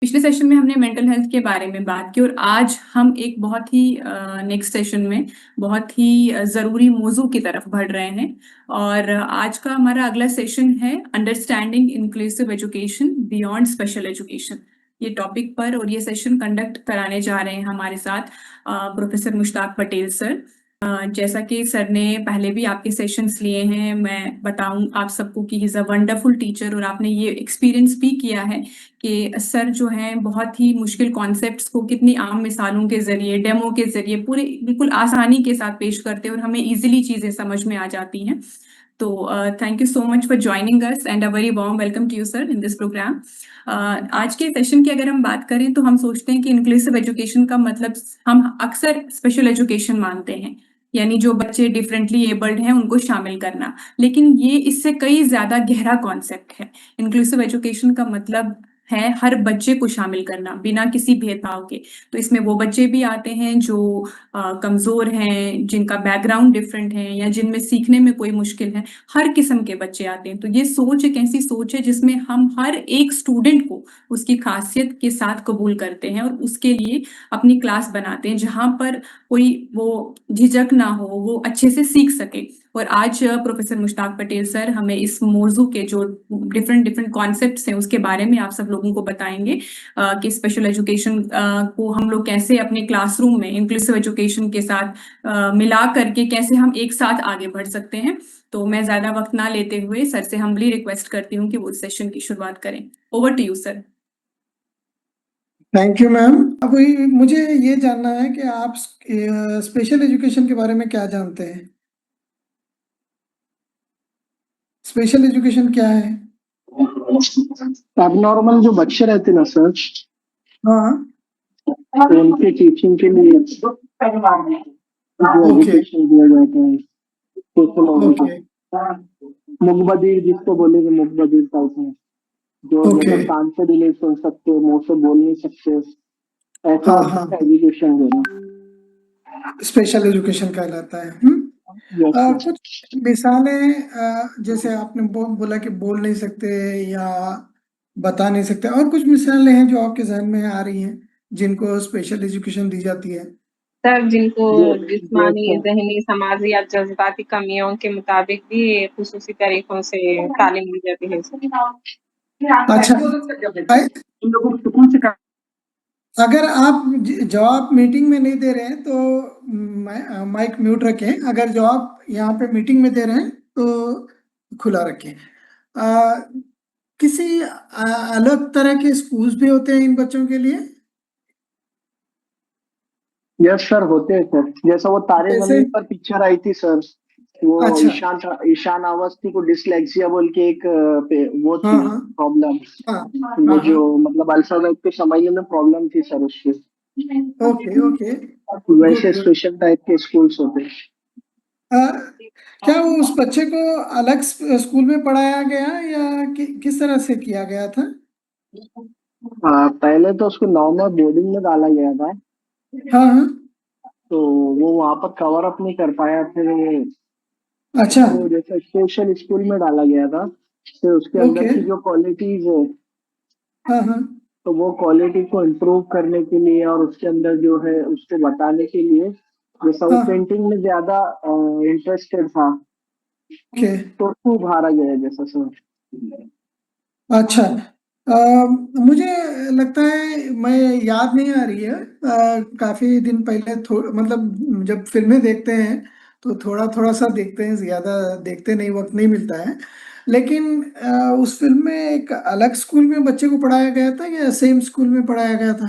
पिछले सेशन में हमने मेंटल हेल्थ के बारे में बात की और आज हम एक बहुत ही नेक्स्ट सेशन में बहुत ही ज़रूरी मौजू की तरफ बढ़ रहे हैं। और आज का हमारा अगला सेशन है understanding inclusive education beyond special education, ये टॉपिक पर। और ये सेशन कंडक्ट कराने जा रहे हैं हमारे साथ प्रोफेसर मुश्ताक पटेल सर। जैसा कि सर ने पहले भी आपके सेशंस लिए हैं, मैं बताऊं आप सबको कि he is a wonderful teacher. और आपने ये एक्सपीरियंस भी किया है कि सर जो हैं बहुत ही मुश्किल कॉन्सेप्ट्स को कितनी आम मिसालों के ज़रिए, डेमो के ज़रिए पूरे बिल्कुल आसानी के साथ पेश करते हैं और हमें ईजिली चीज़ें समझ में आ जाती हैं। तो thank you so much for joining us and a very warm welcome to you sir in this programme. आज के सेशन की अगर हम बात करें तो हम सोचते हैं कि इंक्लूसिव एजुकेशन का मतलब हम अक्सर स्पेशल एजुकेशन मानते हैं, यानी जो बच्चे डिफरेंटली एबल्ड हैं उनको शामिल करना। लेकिन ये इससे कई ज़्यादा गहरा कॉन्सेप्ट है। इंक्लूसिव एजुकेशन का मतलब है हर बच्चे को शामिल करना बिना किसी भेदभाव के। तो इसमें वो बच्चे भी आते हैं जो कमज़ोर हैं, जिनका बैकग्राउंड डिफरेंट है या जिनमें सीखने में कोई मुश्किल है। हर किस्म के बच्चे आते हैं। तो ये सोच एक ऐसी सोच है जिसमें हम हर एक स्टूडेंट को उसकी खासियत के साथ कबूल करते हैं और उसके लिए अपनी क्लास बनाते हैं जहाँ पर कोई वो झिझक ना हो, वो अच्छे से सीख सके। और आज प्रोफेसर मुश्ताक पटेल सर हमें इस मौजू के जो डिफरेंट डिफरेंट कॉन्सेप्ट्स हैं उसके बारे में आप सब लोगों को बताएंगे कि स्पेशल एजुकेशन को हम लोग कैसे अपने क्लासरूम में इंक्लूसिव एजुकेशन के साथ मिला करके कैसे हम एक साथ आगे बढ़ सकते हैं। तो मैं ज़्यादा वक्त ना लेते हुए सर से हम्बली रिक्वेस्ट करती हूँ कि वो इस सेशन की शुरुआत करें। Over to you sir. Thank you ma'am. अभी मुझे ये जानना है कि आप स्पेशल एजुकेशन के बारे में क्या जानते हैं। स्पेशल एजुकेशन क्या है? एबनॉर्मल जो बच्चे रहते हैं ना सर, हाँ, तो उनके टीचिंग के लिए जो ओके एजुकेशन दिया जाता है सोशल ओके मुखबधिर जिसको बोलेंगे, मुखबधिर टाइप में, जो ओके। मतलब कान से भी नहीं सुन सकते, मुंह से बोल नहीं सकते, ऐसे हाँ बच्चों हाँ, का एजुकेशन देना। स्पेशल एजुकेशन कहलाता है। Yes sir. कुछ मिसालें, जैसे आपने बोला कि बोल नहीं सकते या बता नहीं सकते, और कुछ मिसालें हैं जो आपके जहन में आ रही हैं जिनको स्पेशल एजुकेशन दी जाती है। सर, जिनको जिस्मानी, सर, ज़हनी, समाजी या जज़्बाती कमियों के मुताबिक भी ख़ुसूसी तरीक़ों से तालीम दी जाती है सर। अच्छा, इन लोगों को सुकून से अगर आप जवाब मीटिंग में नहीं दे रहे हैं तो माइक म्यूट रखें। अगर जवाब यहाँ पे मीटिंग में दे रहे हैं तो खुला रखें। आ, किसी अलग तरह के स्कूल्स भी होते हैं इन बच्चों के लिए? यस सर, होते हैं सर। जैसा वो तारे जैसे? जमीन पर पिक्चर आई थी सर, वो अच्छा, ईशान अवस्थी को डिसलेक्सिया बोल के एक वो हाँ थी हाँ प्रॉब्लम, हाँ वो हाँ हाँ, जो मतलब अल्फाबेट को समझने में प्रॉब्लम थी सर उसकी। ओके ओके, गुड वैसे गुड। स्पेशल टाइप के स्कूल्स होते हैं। क्या वो उस बच्चे को अलग स्कूल में पढ़ाया गया या किस तरह से किया गया था? पहले तो उसको नॉर्मल बोर्डिंग में डाला गया था, हाँ हाँ, तो वो वहां पर कवर अप नहीं कर पाया, फिर अच्छा, वो जैसे स्पेशल स्कूल में डाला गया था। फिर उसके ओके, अंदर की जो क्वालिटीज है, हाँ हाँ तो वो क्वालिटी को इम्प्रूव करने के लिए और उसके अंदर जो है उसको बताने के लिए, जैसा वो हाँ हाँ, पेंटिंग में ज्यादा इंटरेस्टेड था, ओके, तो उसको उभारा गया जैसा सर। अच्छा। मुझे लगता है, मैं याद नहीं आ रही है, काफी दिन पहले मतलब जब फिल्में देखते हैं तो थोड़ा थोड़ा सा देखते हैं, ज्यादा देखते नहीं, वक्त नहीं मिलता है। लेकिन उस फिल्म में एक अलग स्कूल में बच्चे को पढ़ाया गया था या सेम स्कूल में पढ़ाया गया था?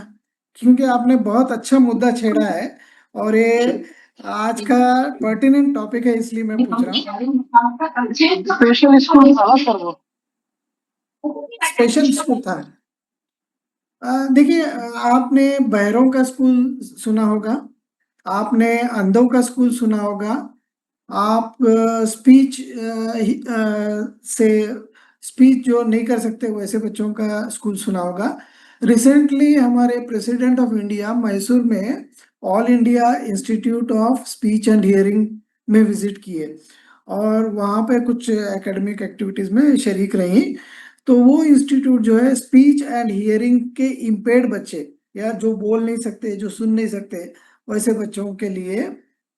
क्योंकि आपने बहुत अच्छा मुद्दा छेड़ा है और ये आज का पर्टिनेंट टॉपिक है, इसलिए मैं पूछ रहा हूँ। स्पेशल स्कूल था ना सर वो। स्पेशल स्कूल था? देखिए, आपने बहरों का स्कूल सुना होगा, आपने अंधों का स्कूल सुना होगा, आप स्पीच से स्पीच जो नहीं कर सकते वैसे बच्चों का स्कूल सुना होगा। रिसेंटली हमारे प्रेसिडेंट ऑफ इंडिया मैसूर में all India institute of speech and hearing में विजिट किए और वहाँ पे कुछ एकेडमिक एक्टिविटीज़ में शरीक रही। तो वो इंस्टीट्यूट जो है स्पीच एंड हियरिंग के इम्पेयर्ड बच्चे या जो बोल नहीं सकते, जो सुन नहीं सकते, वैसे बच्चों के लिए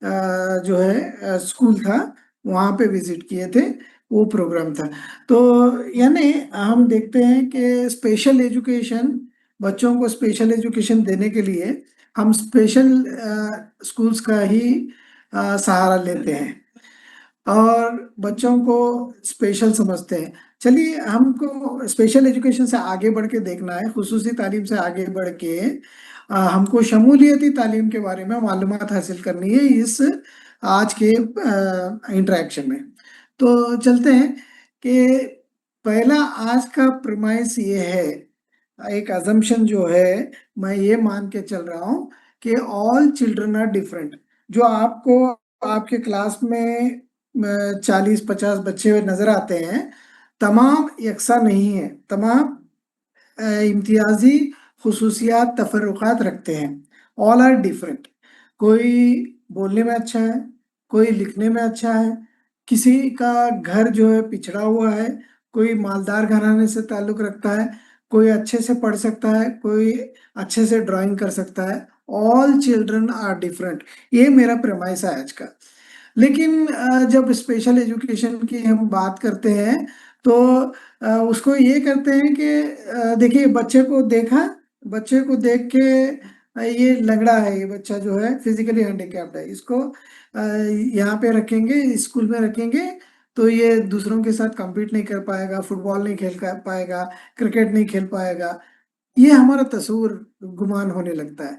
जो है स्कूल था, वहाँ पे विजिट किए थे, वो प्रोग्राम था। तो यानी हम देखते हैं कि स्पेशल एजुकेशन, बच्चों को स्पेशल एजुकेशन देने के लिए हम स्पेशल स्कूल्स का ही सहारा लेते हैं और बच्चों को स्पेशल समझते हैं। चलिए, हमको स्पेशल एजुकेशन से आगे बढ़ के देखना है, खुसूसी तालीम से आगे बढ़ के हमको शमूलियती तालीम के बारे में मालूमात हासिल करनी है इस आज के इंटरेक्शन में। तो चलते हैं कि पहला आज का प्रमाइस ये है, एक अजम्पशन जो है, मैं ये मान के चल रहा हूँ कि ऑल चिल्ड्रन आर डिफरेंट। जो आपको आपके क्लास में 40-50 बच्चे नजर आते हैं, तमाम यकसा नहीं है, तमाम इम्तियाजी खुसूसियात तफर्रुकात रखते हैं। All are different. कोई बोलने में अच्छा है, कोई लिखने में अच्छा है, किसी का घर जो है पिछड़ा हुआ है, कोई मालदार घराने से ताल्लुक रखता है, कोई अच्छे से पढ़ सकता है, कोई अच्छे से ड्राइंग कर सकता है। ऑल चिल्ड्रन आर डिफरेंट, ये मेरा प्रेमाइस है आज का। लेकिन जब स्पेशल एजुकेशन की हम बात करते हैं तो उसको ये करते हैं कि देखिए, बच्चे को देखा, बच्चे को देख के ये लंगड़ा है, ये बच्चा जो है फिजिकली हैंडीकैप्ड है, इसको यहाँ पे रखेंगे, स्कूल में रखेंगे, तो ये दूसरों के साथ compete नहीं कर पाएगा, फुटबॉल नहीं खेल पाएगा, क्रिकेट नहीं खेल पाएगा, ये हमारा तस्वुर गुमान होने लगता है।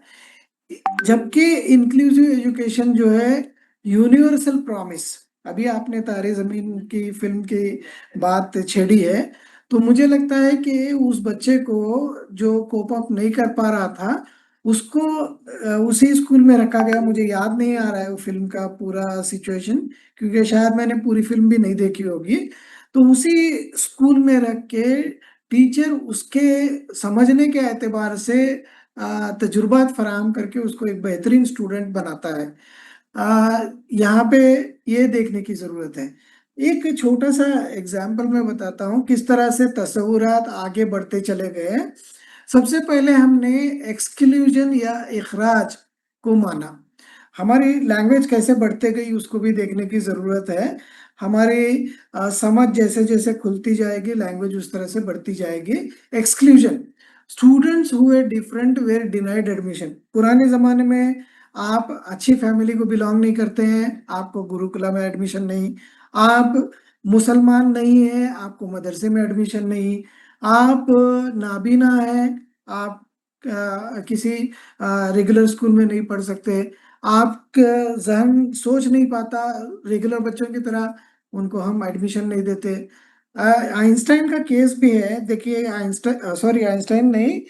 जबकि इंक्लूसिव एजुकेशन जो है यूनिवर्सल प्रॉमिस, अभी आपने तारे जमीन की फिल्म की बात छेड़ी है, तो मुझे लगता है कि उस बच्चे को जो कोप अप नहीं कर पा रहा था, उसको उसी स्कूल में रखा गया। मुझे याद नहीं आ रहा है वो फिल्म का पूरा सिचुएशन, क्योंकि शायद मैंने पूरी फिल्म भी नहीं देखी होगी। तो उसी स्कूल में रख के टीचर उसके समझने के एतबार से तजुर्बात फराहम करके उसको एक बेहतरीन स्टूडेंट बनाता है। यहाँ पे ये देखने की ज़रूरत है। एक छोटा सा एग्जाम्पल मैं बताता हूँ किस तरह से तस्वुरात आगे बढ़ते चले गए। सबसे पहले हमने एक्सक्लूजन या इखराज को माना। हमारी लैंग्वेज कैसे बढ़ते गई उसको भी देखने की ज़रूरत है। हमारी समझ जैसे जैसे खुलती जाएगी, लैंग्वेज उस तरह से बढ़ती जाएगी। एक्सक्लूजन, स्टूडेंट्स हुए डिफरेंट वेयर डिनाइड एडमिशन। पुराने ज़माने में आप अच्छी फैमिली को बिलोंग नहीं करते हैं, आपको गुरुकुला में एडमिशन नहीं, आप मुसलमान नहीं हैं, आपको मदरसे में एडमिशन नहीं, आप नाबीना हैं, आप किसी रेगुलर स्कूल में नहीं पढ़ सकते, आपका जहन सोच नहीं पाता रेगुलर बच्चों की तरह, उनको हम एडमिशन नहीं देते। आइंस्टाइन का केस भी है, देखिए, आइंस्टाइन, सॉरी, आइंस्टाइन नहीं,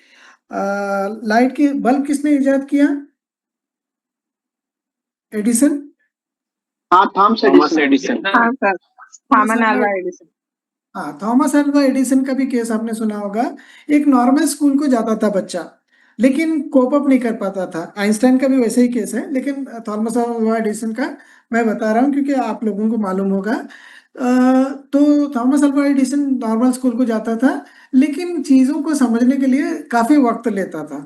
लाइट की बल्ब किसने इजाद किया? एडिसन। हाँ, थॉमस एडिसन। हाँ सर, थॉमस अल्वा एडिसन। हाँ, थॉमस अल्वा एडिसन का भी केस आपने सुना होगा। एक नॉर्मल स्कूल को जाता था बच्चा, लेकिन कोप अप नहीं कर पाता था। आइंस्टाइन का भी वैसे ही केस है, लेकिन थॉमस अल्वा एडिसन का मैं बता रहा हूँ क्योंकि आप लोगों को मालूम होगा। तो Thomas Alva Edison normal school को जाता था, लेकिन चीज़ों को समझने के लिए काफ़ी वक्त लेता था।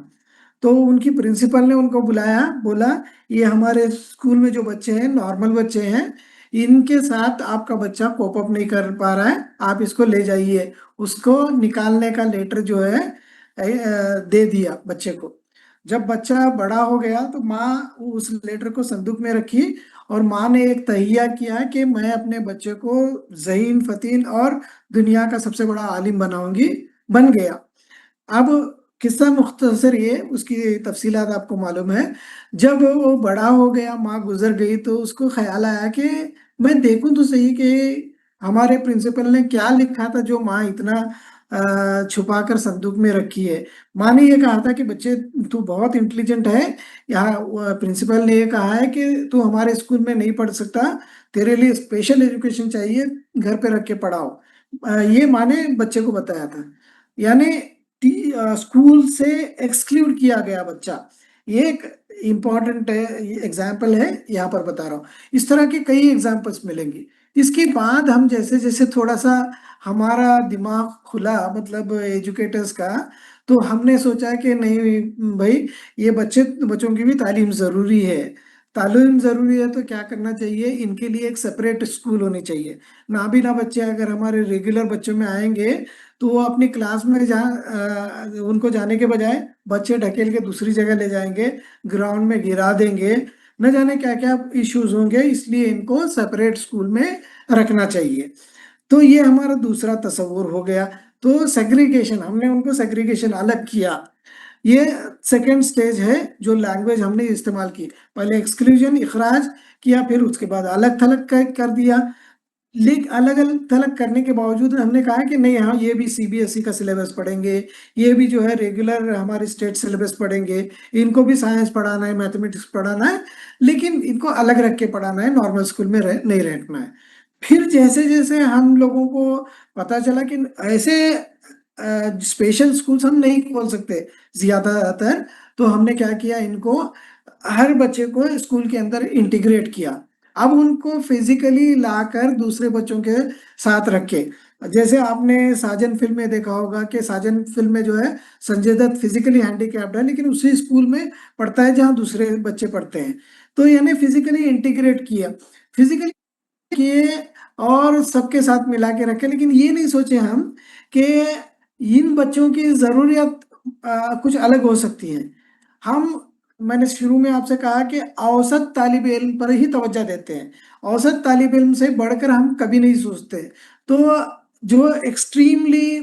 तो उनकी प्रिंसिपल ने उनको बुलाया, बोला ये हमारे स्कूल में जो बच्चे हैं, नॉर्मल बच्चे हैं, इनके साथ आपका बच्चा कोप अप नहीं कर पा रहा है, आप इसको ले जाइए। उसको निकालने का लेटर जो है दे दिया बच्चे को। जब बच्चा बड़ा हो गया तो माँ उस लेटर को संदूक में रखी और माँ ने एक तहिया किया कि मैं अपने बच्चे को ज़हीन फतीन और दुनिया का सबसे बड़ा आलिम बनाऊंगी। बन गया। अब किस्सा मुख्तसर ये, उसकी तफसीलात आपको मालूम है। जब वो बड़ा हो गया, माँ गुजर गई, तो उसको ख्याल आया कि मैं देखूं तो सही कि हमारे प्रिंसिपल ने क्या लिखा था जो माँ इतना छुपा कर संदूक में रखी है। माँ ने ये कहा था कि बच्चे, तू बहुत इंटेलिजेंट है, यहाँ प्रिंसिपल ने ये कहा है कि तू हमारे स्कूल में नहीं पढ़ सकता, तेरे लिए स्पेशल एजुकेशन चाहिए, घर पे रख के पढ़ाओ। ये माँ ने बच्चे को बताया था। यानी स्कूल से एक्सक्लूड किया गया बच्चा। ये एक इम्पॉर्टेंट एग्जाम्पल है, यहाँ पर बता रहा हूँ। इस तरह के कई एग्जाम्पल्स मिलेंगे। इसके बाद हम जैसे जैसे थोड़ा सा हमारा दिमाग खुला, मतलब एजुकेटर्स का, तो हमने सोचा कि नहीं भाई, ये बच्चों की भी तालीम ज़रूरी है। तालीम ज़रूरी है तो क्या करना चाहिए, इनके लिए एक सेपरेट स्कूल होनी चाहिए। नाबीना बच्चे अगर हमारे रेगुलर बच्चों में आएंगे तो वो अपनी क्लास में उनको जाने के बजाय बच्चे ढकेल के दूसरी जगह ले जाएंगे, ग्राउंड में गिरा देंगे, न जाने क्या क्या इश्यूज होंगे। इसलिए इनको सेपरेट स्कूल में रखना चाहिए। तो ये हमारा दूसरा तस्वुर हो गया। तो सेग्रीगेशन, हमने उनको सेग्रीगेशन अलग किया। ये सेकेंड स्टेज है जो लैंग्वेज हमने इस्तेमाल की। पहले एक्सक्लूजन, इखराज किया, फिर उसके बाद अलग थलग कर दिया। लेकिन अलग अलग थलग करने के बावजूद हमने कहा कि नहीं, हाँ ये भी सीबीएसई का सिलेबस पढ़ेंगे, ये भी जो है रेगुलर हमारे स्टेट सिलेबस पढ़ेंगे, इनको भी साइंस पढ़ाना है, मैथमेटिक्स पढ़ाना है, लेकिन इनको अलग रख के पढ़ाना है, नॉर्मल स्कूल में नहीं रखना है। फिर जैसे जैसे हम लोगों को पता चला कि ऐसे स्पेशल स्कूल्स हम नहीं खोल सकते ज्यादातर, तो हमने क्या किया, इनको हर बच्चे को स्कूल के अंदर इंटीग्रेट किया। अब उनको फिजिकली लाकर दूसरे बच्चों के साथ रखे। जैसे आपने साजन फिल्म में देखा होगा कि साजन फिल्म में जो है संजय दत्त फिजिकली हैंडीकैप्ड है, लेकिन उसी स्कूल में पढ़ता है जहाँ दूसरे बच्चे पढ़ते हैं। तो यानी फिजिकली इंटीग्रेट किया, फिजिकली किए और सबके साथ मिला के रखे। लेकिन ये नहीं सोचे हम कि इन बच्चों की जरूरियात कुछ अलग हो सकती हैं। हम मैंने शुरू में आपसे कहा कि औसत तालिब इल्म पर ही तवज्जो देते हैं, औसत तालिब इल्म से बढ़कर हम कभी नहीं सोचते। तो जो एक्सट्रीमली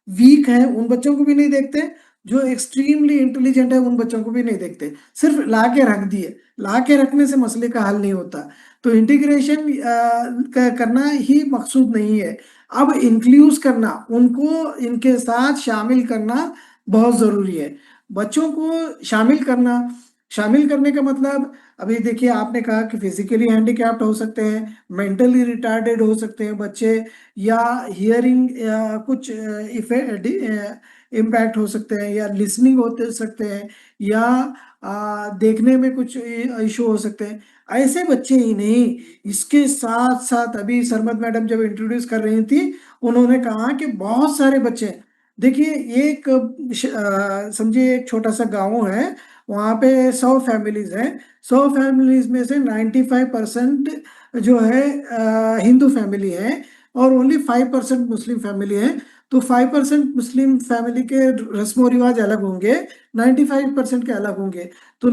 वीक है उन बच्चों को भी नहीं देखते, जो एक्सट्रीमली इंटेलिजेंट है उन बच्चों को भी नहीं देखते, सिर्फ ला के रख दिए। ला के रखने से मसले का हल नहीं होता। तो इंटीग्रेशन करना ही मकसूद नहीं है, अब इंक्लूड करना, उनको इनके साथ शामिल करना बहुत ज़रूरी है। बच्चों को शामिल करने का मतलब, अभी देखिए आपने कहा कि फिजिकली हैंडीकैप्ड हो सकते हैं, मेंटली रिटार्डेड हो सकते हैं बच्चे, या हियरिंग या कुछ इम्पैक्ट हो सकते हैं, या लिसनिंग होते सकते हैं, या देखने में कुछ इशू हो सकते हैं। ऐसे बच्चे ही नहीं, इसके साथ साथ अभी सरमद मैडम जब इंट्रोड्यूस कर रही थी, उन्होंने कहा कि बहुत सारे बच्चे हैं। देखिए एक समझिए एक छोटा सा गांव है, वहाँ पे 100 फैमिलीज हैं। 100 फैमिलीज में से 95% जो है हिंदू फैमिली है, और ओनली 5% मुस्लिम फैमिली है। तो 5% मुस्लिम फैमिली के रस्म और रिवाज अलग होंगे, 95% के अलग होंगे। तो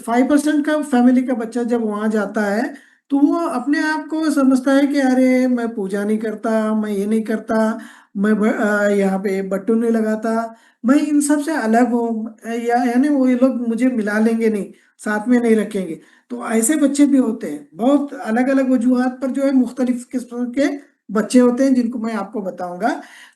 5% का फैमिली का बच्चा जब वहाँ जाता है तो वो अपने आप को समझता है कि अरे मैं पूजा नहीं करता, मैं ये नहीं करता, मैं यहाँ पे बट्टू नहीं लगाता, मैं इन सब से अलग हूँ, या यानी वो ये लोग मुझे मिला लेंगे नहीं, साथ में नहीं रखेंगे। तो ऐसे बच्चे भी होते हैं, बहुत अलग अलग वजूहात पर जो है मुख्तलिफ किस्म के बच्चे होते हैं, जिनको मैं आपको बताऊंगा।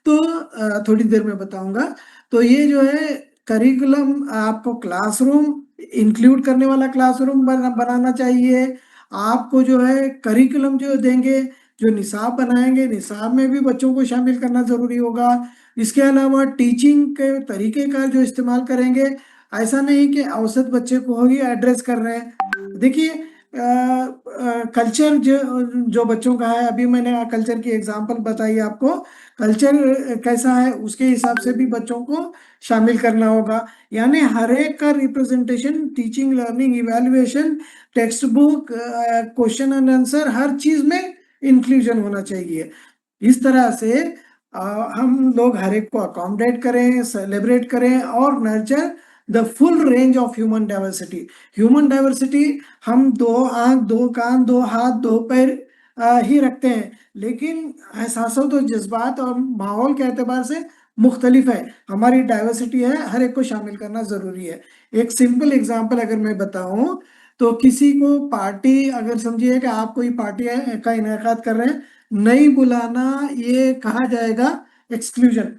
तो थोड़ी देर में बताऊंगा। तो ये जो है करिकुलम, आपको क्लासरूम इंक्लूड करने वाला क्लासरूम बनाना चाहिए। आपको जो है करिकुलम जो देंगे, जो निसाब बनाएंगे, निसाब में भी बच्चों को शामिल करना जरूरी होगा। इसके अलावा टीचिंग के तरीके का जो इस्तेमाल करेंगे, ऐसा नहीं कि औसत बच्चे को ही एड्रेस कर रहे हैं। देखिए कल्चर जो बच्चों का है, अभी मैंने कल्चर की एग्जांपल बताई आपको, कल्चर कैसा है उसके हिसाब से भी बच्चों को शामिल करना होगा। यानी हर एक का representation, teaching, learning, evaluation, text book, question and answer, हर चीज में इंक्लूजन होना चाहिए। इस तरह से हम लोग हर एक को अकोमोडेट करें, सेलिब्रेट करें और nurture the full range of human diversity. Human diversity हम 2 आंख, 2 कान, 2 हाथ, 2 पैर ही रखते हैं, लेकिन एहसासों तो जज्बात और माहौल के एतबार से मुख्तलिफ है। हमारी डाइवर्सिटी है, हर एक को शामिल करना जरूरी है। एक सिंपल एग्जांपल अगर मैं बताऊं, तो किसी को पार्टी, अगर समझिए कि आप कोई पार्टी का इनेकाद कर रहे हैं, नहीं बुलाना ये कहा जाएगा एक्सक्लूजन।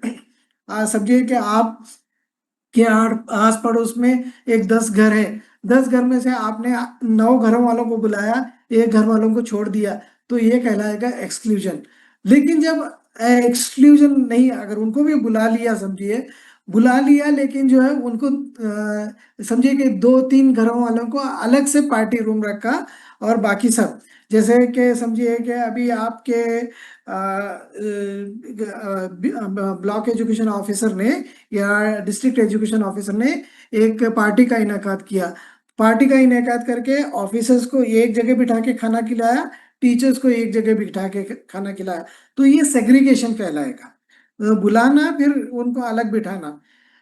समझिए कि आप के आस पड़ोस में एक 10 घर है, 10 घर में से आपने 9 घरों वालों को बुलाया, एक घर वालों को छोड़ दिया, तो ये कहलाएगा एक्सक्लूजन। लेकिन जब एक्सक्लूजन नहीं, अगर उनको भी बुला लिया समझिए, बुला लिया, लेकिन जो है उनको समझिए कि 2-3 घरों वालों को अलग से पार्टी रूम रखा, और बाकी सब जैसे कि समझिए कि अभी आपके ब्लॉक एजुकेशन ऑफिसर ने या डिस्ट्रिक्ट एजुकेशन ऑफिसर ने एक पार्टी का इनेकाद किया। पार्टी का इनेकाद करके ऑफिसर्स को एक जगह बिठा के खाना खिलाया, टीचर्स को एक जगह बिठा के खाना खिलाया, तो ये सेग्रीगेशन कहलाएगा। बुलाना फिर उनको अलग बिठाना।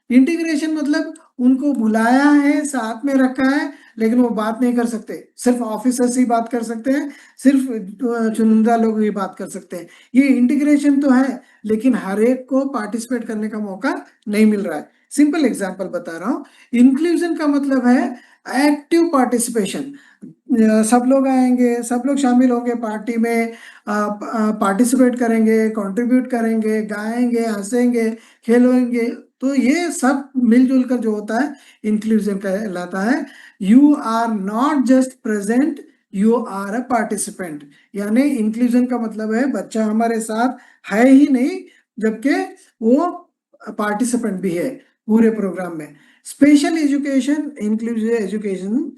इंटीग्रेशन मतलब उनको बुलाया है, साथ में रखा है, लेकिन वो बात नहीं कर सकते, सिर्फ ऑफिसर्स ही बात कर सकते हैं, सिर्फ चुनिंदा लोग ही बात कर सकते हैं। ये इंटीग्रेशन तो है, लेकिन हर एक को पार्टिसिपेट करने का मौका नहीं मिल रहा है। सिंपल एग्जांपल बता रहा हूँ। इंक्लूजन का मतलब है एक्टिव पार्टिसिपेशन। सब लोग आएंगे, सब लोग शामिल होंगे पार्टी में, पार्टिसिपेट करेंगे, कंट्रीब्यूट करेंगे, गाएंगे, हंसेंगे, खेलेंगे, तो ये सब मिलजुल कर जो होता है इंक्लूजन कहलाता है। You are not just present, you are a participant. यानी इंक्लूजन का मतलब है बच्चा हमारे साथ है ही नहीं, जबकि वो पार्टिसिपेंट भी है पूरे प्रोग्राम में। स्पेशल एजुकेशन इंक्लूसिव एजुकेशन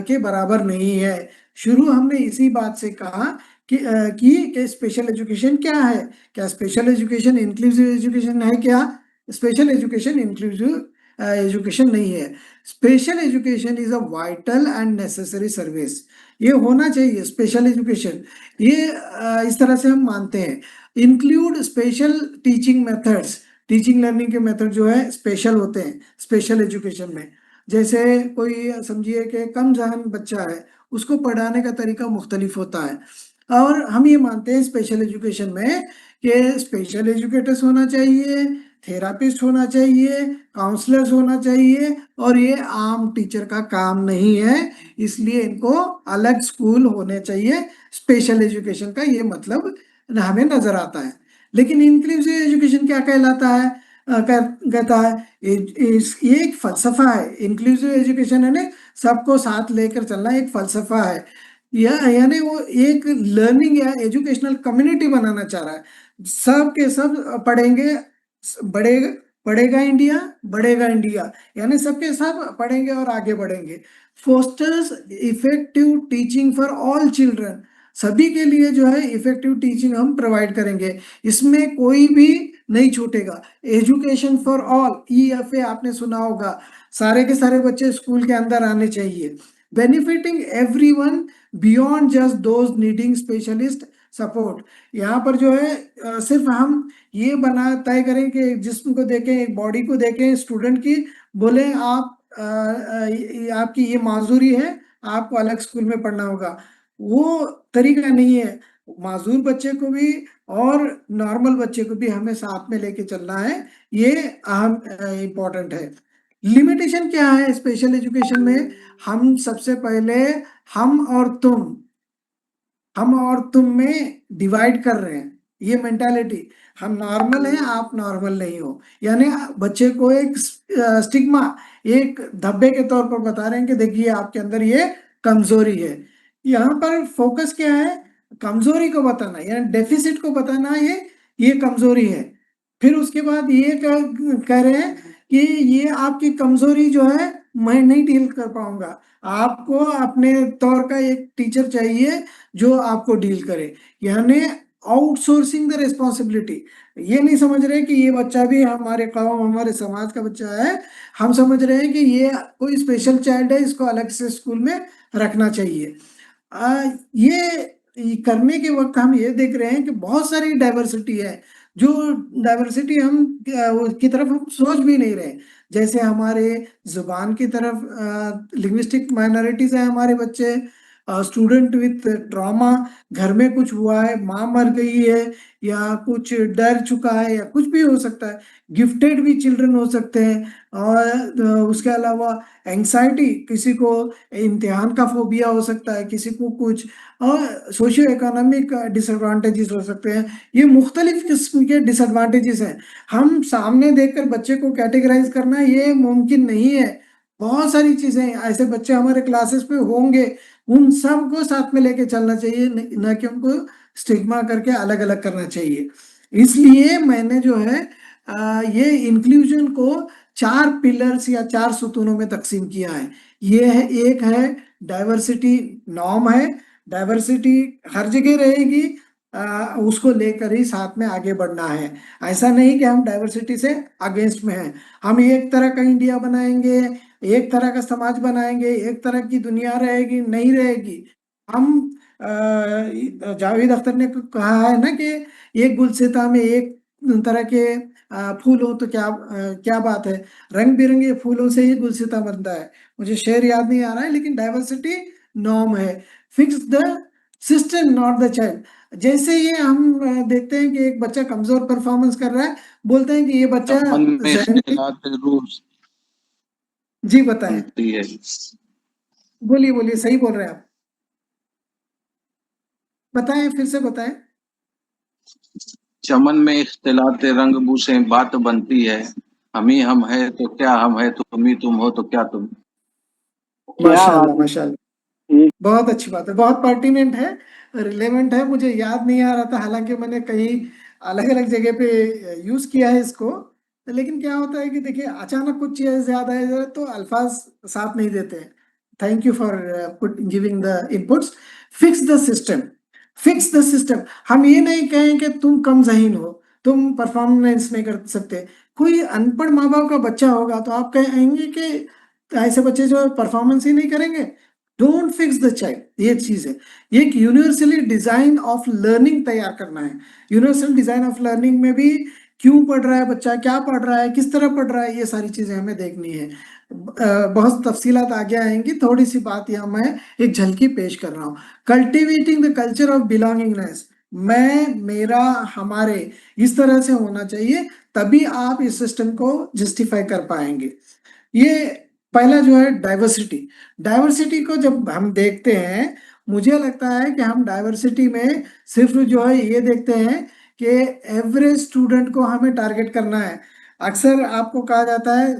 के बराबर नहीं है। शुरू हमने इसी बात से कहा कि स्पेशल एजुकेशन क्या है। क्या स्पेशल एजुकेशन इंक्लूसिव एजुकेशन है? क्या स्पेशल एजुकेशन इंक्लूसिव एजुकेशन नहीं है। Special education is a vital and necessary service. ये होना चाहिए स्पेशल एजुकेशन, ये इस तरह से हम मानते हैं। Include special teaching methods. Teaching learning के मेथड जो है स्पेशल होते हैं स्पेशल एजुकेशन में। जैसे कोई समझिए कि कम जहन बच्चा है, उसको पढ़ाने का तरीका मुख्तलिफ होता है, और हम ये मानते हैं स्पेशल एजुकेशन में कि स्पेशल एजुकेटर्स होना चाहिए, थेरापिस्ट होना चाहिए, काउंसलर्स होना चाहिए, और ये आम टीचर का काम नहीं है, इसलिए इनको अलग स्कूल होने चाहिए। स्पेशल एजुकेशन का ये मतलब हमें नजर आता है। लेकिन इंक्लूसिव एजुकेशन क्या कहलाता है? कहता है ये एक फलसफा है। इंक्लूसिव एजुकेशन है ना, सबको साथ लेकर चलना एक फलसफा है, या यानी वो एक लर्निंग या एजुकेशनल कम्युनिटी बनाना चाह रहा है। सब के सब पढ़ेंगे, बढ़ेगा बढ़ेगा इंडिया, बढ़ेगा इंडिया, यानी सबके सब पढ़ेंगे और आगे बढ़ेंगे। Fosters effective teaching for all children. सभी के लिए जो है इफेक्टिव टीचिंग हम प्रोवाइड करेंगे, इसमें कोई भी नहीं छूटेगा। एजुकेशन फॉर ऑल, EFA आपने सुना होगा, सारे के सारे बच्चे स्कूल के अंदर आने चाहिए। Benefiting everyone beyond just those needing specialist support. यहाँ पर जो है सिर्फ हम ये बना तय करें कि जिस्म को देखें, एक बॉडी को देखें स्टूडेंट की, बोले आप आपकी ये माजूरी है, आपको अलग स्कूल में पढ़ना होगा, वो तरीका नहीं है। माजूर बच्चे को भी और नॉर्मल बच्चे को भी हमें साथ में लेके चलना है, ये अहम इम्पोर्टेंट है। लिमिटेशन क्या है स्पेशल एजुकेशन में? हम सबसे पहले हम और तुम में डिवाइड कर रहे हैं, ये मेंटालिटी। हम नॉर्मल हैं, आप नॉर्मल नहीं हो, यानी बच्चे को एक स्टिग्मा, एक धब्बे के तौर पर बता रहे हैं कि देखिए आपके अंदर ये कमजोरी है। यहाँ पर फोकस क्या है? कमजोरी को बताना, यानी डेफिसिट को बताना, ये कमजोरी है। फिर उसके बाद ये कह रहे हैं कि ये आपकी कमजोरी जो है मैं नहीं डील कर पाऊंगा, आपको अपने तौर का एक टीचर चाहिए जो आपको डील करे, यानी आउटसोर्सिंग द रिस्पॉन्सिबिलिटी। ये नहीं समझ रहे कि ये बच्चा भी हमारे कौम, हमारे समाज का बच्चा है, हम समझ रहे हैं कि ये कोई स्पेशल चाइल्ड है, इसको अलग से स्कूल में रखना चाहिए। ये करने के वक्त हम ये देख रहे हैं कि बहुत सारी डाइवर्सिटी है, जो डाइवर्सिटी हम की तरफ हम सोच भी नहीं रहे। जैसे हमारे जुबान की तरफ लिंग्विस्टिक माइनॉरिटीज है हमारे बच्चे, स्टूडेंट विथ ट्रॉमा, घर में कुछ हुआ है, माँ मर गई है, या कुछ डर चुका है, या कुछ भी हो सकता है। गिफ्टेड भी चिल्ड्रन हो सकते हैं, और उसके अलावा एंग्जाइटी, किसी को इम्तिहान का फोबिया हो सकता है, किसी को कुछ, और सोशियो इकोनॉमिक डिसएडवांटेजेस हो सकते हैं। ये मुख्तलिफ किस्म के डिसएडवांटेजेस हैं। हम सामने देखकर बच्चे को कैटेगराइज करना ये मुमकिन नहीं है। बहुत सारी चीजें ऐसे बच्चे हमारे क्लासेस पे होंगे, उन सब को साथ में लेके चलना चाहिए, न कि उनको स्टिग्मा करके अलग अलग करना चाहिए। इसलिए मैंने जो है ये इंक्लूजन को 4 पिलर्स या 4 सुतूनों में तकसीम किया है। ये है, एक है डाइवर्सिटी नॉर्म है, डाइवर्सिटी हर जगह रहेगी, उसको लेकर ही साथ में आगे बढ़ना है। ऐसा नहीं कि हम डाइवर्सिटी से अगेंस्ट में हैं, हम एक तरह का इंडिया बनाएंगे, एक तरह का समाज बनाएंगे, एक तरह की दुनिया रहेगी, नहीं रहेगी। हम जावेद अख्तर ने कहा है ना कि एक गुलसिता में एक तरह के फूल हो तो क्या बात है, रंग बिरंगे फूलों से ही गुलसिता बनता है। मुझे शेर याद नहीं आ रहा है, लेकिन डाइवर्सिटी नॉर्म है। Fix the system not the child. जैसे ये हम देखते हैं कि एक बच्चा कमजोर परफॉर्मेंस कर रहा है, बोलते हैं कि ये बच्चा मन में जहनी। रूह जी बताएं, बनती है। बोलिए बोलिए, सही बोल रहे हैं आप, बताएं, फिर से बताएं। चमन में इख्तिलाते रंग बू से बात बनती है। हम ही हम है तो क्या हम है, तुम ही तुम हो तो क्या तुम। क्या माशाल्लाह बात है। माशाल्लाह, ये बहुत अच्छी बात है, बहुत पर्टिनेंट है, रिलेवेंट है। मुझे याद नहीं आ रहा था, हालांकि मैंने कहीं अलग अलग जगह पे यूज किया है इसको। लेकिन क्या होता है कि देखिए, अचानक कुछ चीज़ याद आ जाए तो अल्फाज साथ नहीं देते हैं। Thank you for put giving the inputs. Fix the system, fix the system. हम ये नहीं कहें कि तुम कम ज़हीन हो, तुम परफॉर्मेंस नहीं कर सकते। कोई अनपढ़ माँ बाप का बच्चा होगा तो आप कहेंगे कि ऐसे बच्चे जो परफॉर्मेंस ही नहीं करेंगे। डोंट फिक्स द चाइल्ड, ये चीज है। एक यूनिवर्सली डिजाइन ऑफ लर्निंग तैयार करना है। यूनिवर्सल डिजाइन ऑफ लर्निंग में भी क्यों पढ़ रहा है बच्चा, क्या पढ़ रहा है, किस तरह पढ़ रहा है, ये सारी चीजें हमें देखनी है। बहुत तफसीलात आगे आएंगी, थोड़ी सी बात यहाँ मैं एक झलकी पेश कर रहा हूँ। Cultivating the culture of belongingness, मैं, मेरा, हमारे, इस तरह से होना चाहिए, तभी आप इस सिस्टम को जस्टिफाई कर पाएंगे। ये पहला जो है डाइवर्सिटी। डाइवर्सिटी को जब हम देखते हैं, मुझे लगता है कि हम डाइवर्सिटी में सिर्फ जो है ये देखते हैं कि एवरेज स्टूडेंट को हमें टारगेट करना है। अक्सर आपको कहा जाता है,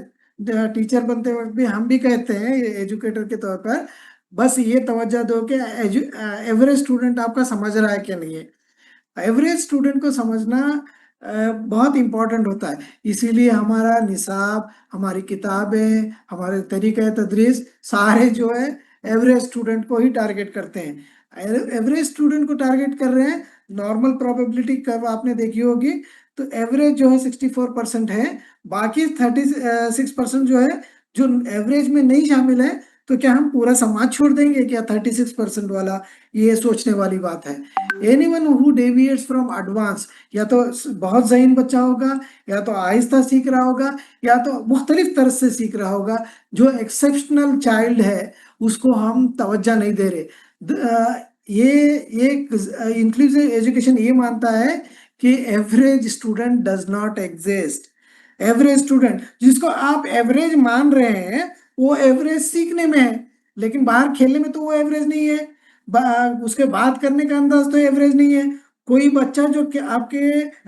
टीचर बनते वक्त भी हम भी कहते हैं एजुकेटर के तौर पर, बस ये तवज्जो दो कि एवरेज स्टूडेंट आपका समझ रहा है कि नहीं है। एवरेज स्टूडेंट को समझना बहुत इंपॉर्टेंट होता है। इसीलिए हमारा निसाब, हमारी किताबें, हमारे तरीक़े तदरीस सारे जो है एवरेज स्टूडेंट को ही टारगेट करते हैं। एवरेज स्टूडेंट को टारगेट कर रहे हैं। नॉर्मल प्रोबेबिलिटी कर्व आपने देखी होगी, तो एवरेज जो है 64% है, बाकी 36% जो है, जो एवरेज में नहीं शामिल है। तो क्या हम पूरा समाज छोड़ देंगे क्या 36% वाला? ये सोचने वाली बात है। Anyone who deviates from advance, या तो बहुत ज़हीन बच्चा होगा, या तो आहिस्ता सीख रहा होगा, या तो मुख्तलिफ तरह से सीख रहा होगा। जो एक्सेप्शनल चाइल्ड है उसको हम तवज्जो नहीं दे रहे। ये इंक्लूसिव एजुकेशन ये मानता है कि average student does not exist. Average student जिसको आप एवरेज मान रहे हैं, वो एवरेज सीखने में है, लेकिन बाहर खेलने में तो वो एवरेज नहीं है। उसके बात करने का अंदाज तो एवरेज नहीं है। कोई बच्चा जो कि आपके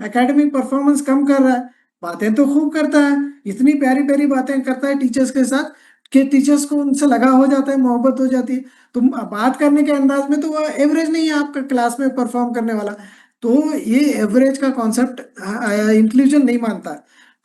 एकेडमिक परफॉर्मेंस कम कर रहा है, बातें तो खूब करता है, इतनी प्यारी प्यारी बातें करता है टीचर्स के साथ कि टीचर्स को उनसे लगा हो जाता है, मोहब्बत हो जाती है। तो बात करने के अंदाज में तो वो एवरेज नहीं है आपका क्लास में परफॉर्म करने वाला। तो ये एवरेज का कॉन्सेप्ट इंक्लूजन नहीं मानता।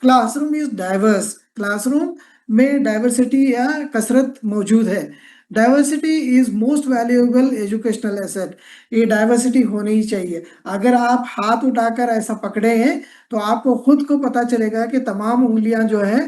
क्लासरूम इज डाइवर्स, क्लासरूम में डाइवर्सिटी या कसरत मौजूद है। Diversity is most valuable educational asset. ये डाइवर्सिटी होनी ही चाहिए। अगर आप हाथ उठाकर ऐसा पकड़े हैं तो आपको खुद को पता चलेगा कि तमाम उंगलियां जो है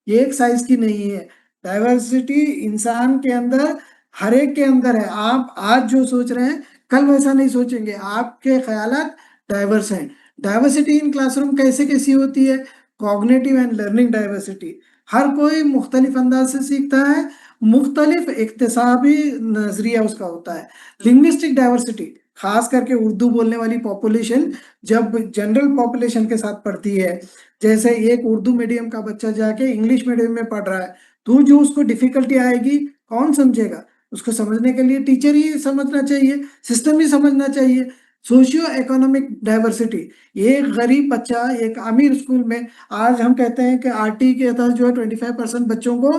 एक साइज की नहीं है। डाइवर्सिटी इंसान के अंदर, हर एक के अंदर है। आप आज जो सोच रहे हैं कल वैसा नहीं सोचेंगे, आपके ख्यालात डाइवर्स हैं। डाइवर्सिटी इन क्लासरूम कैसे कैसी होती है? कॉग्निटिव एंड लर्निंग डाइवर्सिटी, हर कोई मुख्तलिफ अंदाज से सीखता है, मुख्तलिफ इक्तिसाबी नजरिया उसका होता है। लिंग्विस्टिक डाइवर्सिटी, खास करके उर्दू बोलने वाली पॉपुलेशन जब जनरल पॉपुलेशन के साथ पढ़ती है, जैसे एक उर्दू मीडियम का बच्चा जाके इंग्लिश मीडियम में पढ़ रहा है, तो जो उसको डिफिकल्टी आएगी कौन समझेगा? उसको समझने के लिए टीचर ही समझना चाहिए, सिस्टम ही समझना चाहिए। सोशियो इकोनॉमिक डाइवर्सिटी, एक गरीब बच्चा एक अमीर स्कूल में, आज हम कहते हैं कि आरटी के तहत जो है 25% बच्चों को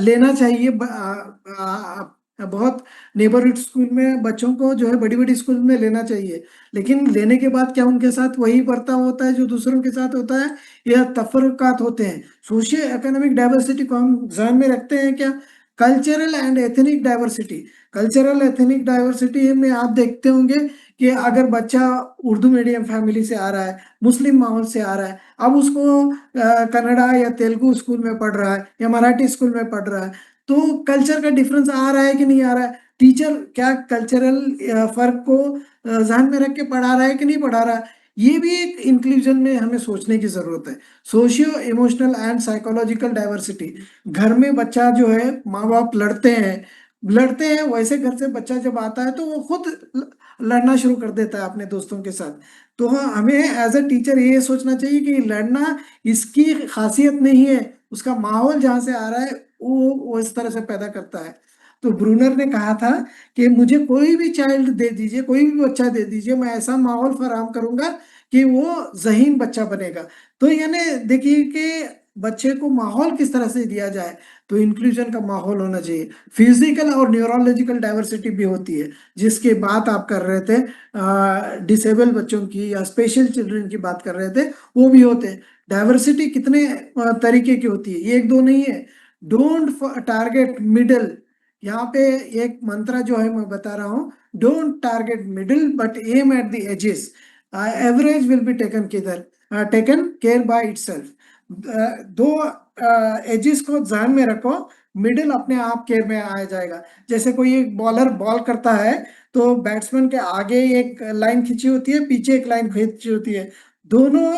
लेना चाहिए बहुत नेबरहुड स्कूल में बच्चों को जो है बड़ी बड़ी स्कूल में लेना चाहिए, लेकिन लेने के बाद क्या उनके साथ वही बर्ताव होता है जो दूसरों के साथ होता है, या तफरकात होते हैं? सोशियो इकोनॉमिक डाइवर्सिटी को हम ध्यान में रखते हैं क्या? Cultural and ethnic diversity, cultural ethnic diversity में आप देखते होंगे कि अगर बच्चा उर्दू मीडियम फैमिली से आ रहा है, मुस्लिम माहौल से आ रहा है, अब उसको कन्नड़ा या तेलुगु स्कूल में पढ़ रहा है या मराठी स्कूल में पढ़ रहा है, तो कल्चर का डिफरेंस आ रहा है कि नहीं आ रहा है? टीचर क्या कल्चरल फर्क को ध्यान में रख के पढ़ा रहा है कि नहीं पढ़ा रहा है? ये भी एक इंक्लूजन में हमें सोचने की जरूरत है। Socio emotional and psychological diversity, घर में बच्चा जो है, माँ बाप लड़ते हैं वैसे घर से बच्चा जब आता है तो वो खुद लड़ना शुरू कर देता है अपने दोस्तों के साथ। तो हाँ, हमें एज अ टीचर ये सोचना चाहिए कि लड़ना इसकी खासियत नहीं है, उसका माहौल जहाँ से आ रहा है वो इस तरह से पैदा करता है। तो ब्रूनर ने कहा था कि मुझे कोई भी चाइल्ड दे दीजिए, कोई भी बच्चा दे दीजिए, मैं ऐसा माहौल फराहम करूंगा कि वो ज़हीन बच्चा बनेगा। तो यानी देखिए कि बच्चे को माहौल किस तरह से दिया जाए, तो इंक्लूजन का माहौल होना चाहिए। फिजिकल और न्यूरोलॉजिकल डाइवर्सिटी भी होती है, जिसकी बात आप कर रहे थे, डिसेबल बच्चों की या स्पेशल चिल्ड्रन की बात कर रहे थे, वो भी होते हैं। डाइवर्सिटी कितने तरीके की होती है, ये एक दो नहीं है। डोंट टारगेट मिडल, यहाँ पे एक मंत्र जो है मैं बता रहा हूँ, don't target middle but aim at the edges, average will be taken care by itself. दो एजेस को ध्यान में रखो, मिडिल अपने आप केयर में आ जाएगा। जैसे कोई एक बॉलर बॉल करता है तो बैट्समैन के आगे एक लाइन खींची होती है, पीछे एक लाइन खींची होती है, दोनों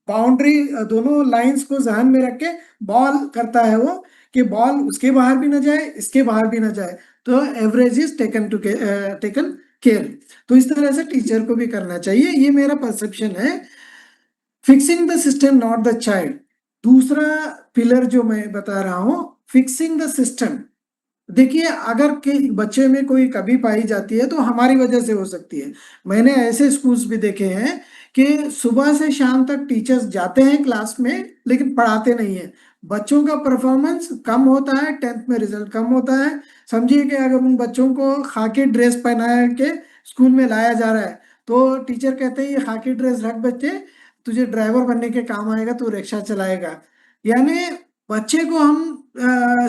बाउंड्री, दोनों लाइंस को ध्यान में रख के बॉल करता है वो, कि बॉल उसके बाहर भी ना जाए, इसके बाहर भी ना जाए, तो एवरेज इज टेकन केयर। तो इस तरह से टीचर को भी करना चाहिए, ये मेरा परसेप्शन है। Fixing the system not the child, दूसरा पिलर जो मैं बता रहा हूं, फिक्सिंग द सिस्टम। देखिए, अगर के बच्चे में कोई कमी पाई जाती है तो हमारी वजह से हो सकती है। मैंने ऐसे स्कूल्स भी देखे हैं कि सुबह से शाम तक टीचर्स जाते हैं क्लास में लेकिन पढ़ाते नहीं है, बच्चों का परफॉर्मेंस कम होता है, 10th में रिजल्ट कम होता है। समझिए कि अगर उन बच्चों को खाकी ड्रेस पहना के स्कूल में लाया जा रहा है तो टीचर कहते हैं ये खाकी ड्रेस रख बच्चे, तुझे ड्राइवर बनने के काम आएगा, तू रिक्शा चलाएगा। यानी बच्चे को हम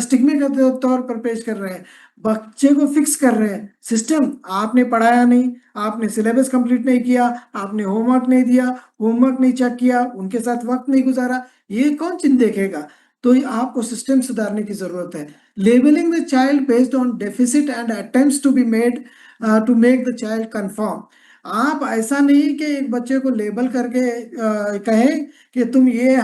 स्टिग्मे के तौर पर पेश कर रहे हैं, बच्चे को फिक्स कर रहे हैं। सिस्टम आपने पढ़ाया नहीं, आपने सिलेबस कंप्लीट नहीं किया, आपने होमवर्क नहीं दिया, होमवर्क नहीं चेक किया, उनके साथ वक्त नहीं गुजारा, ये कौन चिंता देखेगा? तो आपको सिस्टम सुधारने की जरूरत है। Labelling the child based on deficit and attempts to be made to make the child conform. आप ऐसा नहीं कि एक बच्चे को लेबल करके कहें कि तुम ये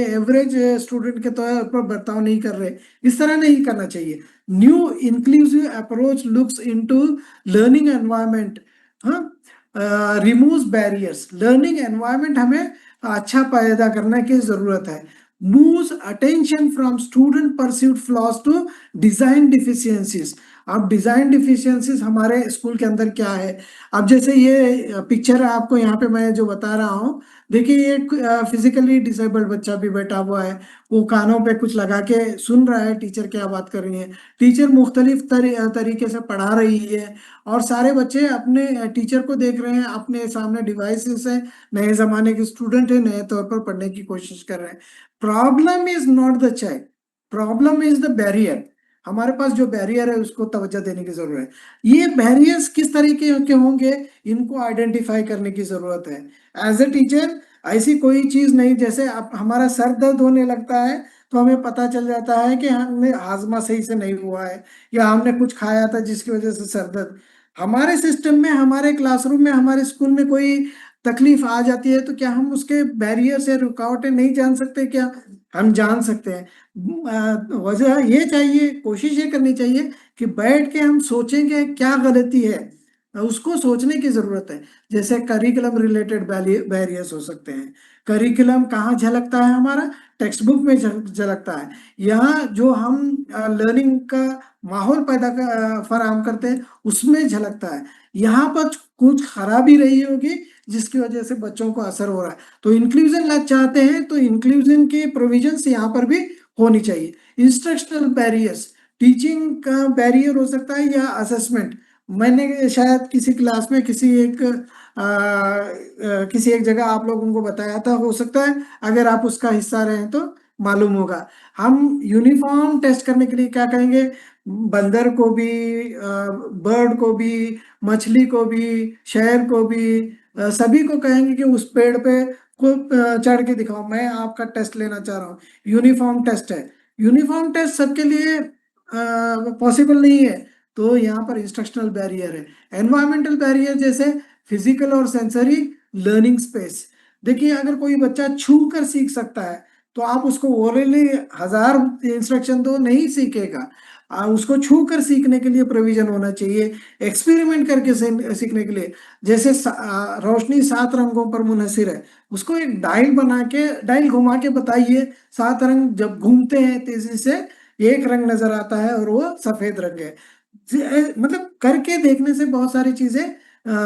एवरेज स्टूडेंट के तौर पर बर्ताव नहीं कर रहे, इस तरह नहीं करना चाहिए। New inclusive approach looks into learning environment, हाँ, रिमूव्स बैरियर्स। लर्निंग एनवायरनमेंट हमें अच्छा पैदा करने की जरूरत है। Moves attention from student perceived flaws to design deficiencies. अब डिजाइन डिफिशियंसीज हमारे स्कूल के अंदर क्या है? अब जैसे ये पिक्चर है आपको यहाँ पे मैं जो बता रहा हूँ, देखिए ये फिजिकली डिसेबल्ड बच्चा भी बैठा हुआ है, वो कानों पे कुछ लगा के सुन रहा है टीचर क्या बात कर रही है। टीचर मुख्तलिफ तरीके से पढ़ा रही है और सारे बच्चे अपने टीचर को देख रहे हैं, अपने सामने डिवाइसेस है, नए जमाने के स्टूडेंट है, नए तौर पर पढ़ने की कोशिश कर रहे हैं। Problem is not the child, problem is the barrier. हमारे पास जो बैरियर है उसको तवज्जो देने की जरूरत है। ये बैरियर्स किस तरीके के होंगे, इनको आइडेंटिफाई करने की जरूरत है। एज ए टीचर ऐसी कोई चीज नहीं, जैसे आप हमारा सर दर्द होने लगता है तो हमें पता चल जाता है कि हमने हाजमा सही से नहीं हुआ है या हमने कुछ खाया था जिसकी वजह से सर दर्द। हमारे सिस्टम में, हमारे क्लासरूम में, हमारे स्कूल में कोई तकलीफ आ जाती है तो क्या हम उसके बैरियर से रुकावटें नहीं जान सकते? क्या हम जान सकते हैं। वजह ये चाहिए, कोशिश ये करनी चाहिए कि बैठ के हम सोचेंगे क्या गलती है, उसको सोचने की जरूरत है। जैसे करिकुलम रिलेटेड बैरियर्स हो सकते हैं। करिकुलम कहाँ झलकता है? हमारा टेक्स्ट बुक में झलकता है। यहाँ जो हम लर्निंग का माहौल फराहम करते हैं उसमें झलकता है। यहाँ पर कुछ खराबी रही होगी जिसकी वजह से बच्चों को असर हो रहा है। तो इंक्लूजन चाहते हैं तो इंक्लूजन की प्रोविजंस यहाँ पर भी होनी चाहिए। इंस्ट्रक्शनल बैरियर्स, टीचिंग का बैरियर हो सकता है या असेसमेंट। मैंने शायद किसी क्लास में किसी एक जगह आप लोगों को बताया था, हो सकता है अगर आप उसका हिस्सा रहे तो मालूम होगा। हम यूनिफॉर्म टेस्ट करने के लिए क्या करेंगे, बंदर को भी, बर्ड को भी, मछली को भी, शेर को भी, सभी को कहेंगे कि उस पेड़ पे को चढ़ के दिखाओ, मैं आपका टेस्ट लेना चाह रहा हूँ। यूनिफॉर्म टेस्ट है, यूनिफॉर्म टेस्ट सबके लिए पॉसिबल नहीं है, तो यहाँ पर इंस्ट्रक्शनल बैरियर है। एनवायरमेंटल बैरियर जैसे फिजिकल और सेंसरी लर्निंग स्पेस। देखिए, अगर कोई बच्चा छू कर सीख सकता है तो आप उसको ओरली 1000 इंस्ट्रक्शन दो, नहीं सीखेगा। उसको छू कर सीखने के लिए प्रोविजन होना चाहिए, एक्सपेरिमेंट करके सीखने के लिए। जैसे रोशनी 7 रंगों पर मुनहसिर है, उसको एक डायल बना के, डायल घुमा के बताइए 7 रंग जब घूमते हैं तेजी से एक रंग नजर आता है और वो सफेद रंग है। मतलब करके देखने से बहुत सारी चीजें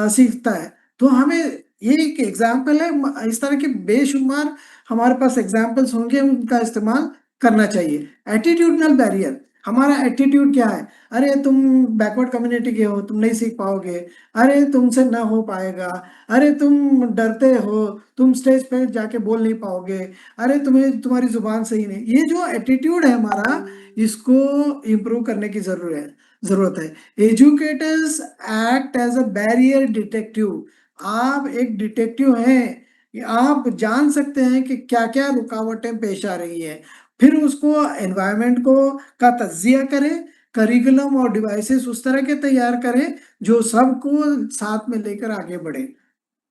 सीखता है। तो हमें ये एक एग्जाम्पल है, इस तरह के बेशुमार हमारे पास एग्जाम्पल्स होंगे, उनका इस्तेमाल करना चाहिए। एटीट्यूडनल बैरियर, हमारा एटीट्यूड क्या है, अरे तुम बैकवर्ड कम्युनिटी के हो, तुम नहीं सीख पाओगे, अरे तुमसे ना हो पाएगा, अरे तुम डरते हो, तुम स्टेज पे जाके बोल नहीं पाओगे, अरे तुम्हें तुम्हारी जुबान सही नहीं। ये जो एटीट्यूड है हमारा, इसको इम्प्रूव करने की जरूरत है। Educators act as a barrier detective. आप एक डिटेक्टिव हैं कि आप जान सकते हैं कि क्या क्या रुकावटें पेश आ रही है, फिर उसको एनवायरनमेंट को का तज्जिया करें, करिकुलम और डिवाइसेस उस तरह के तैयार करें जो सबको साथ में लेकर आगे बढ़े।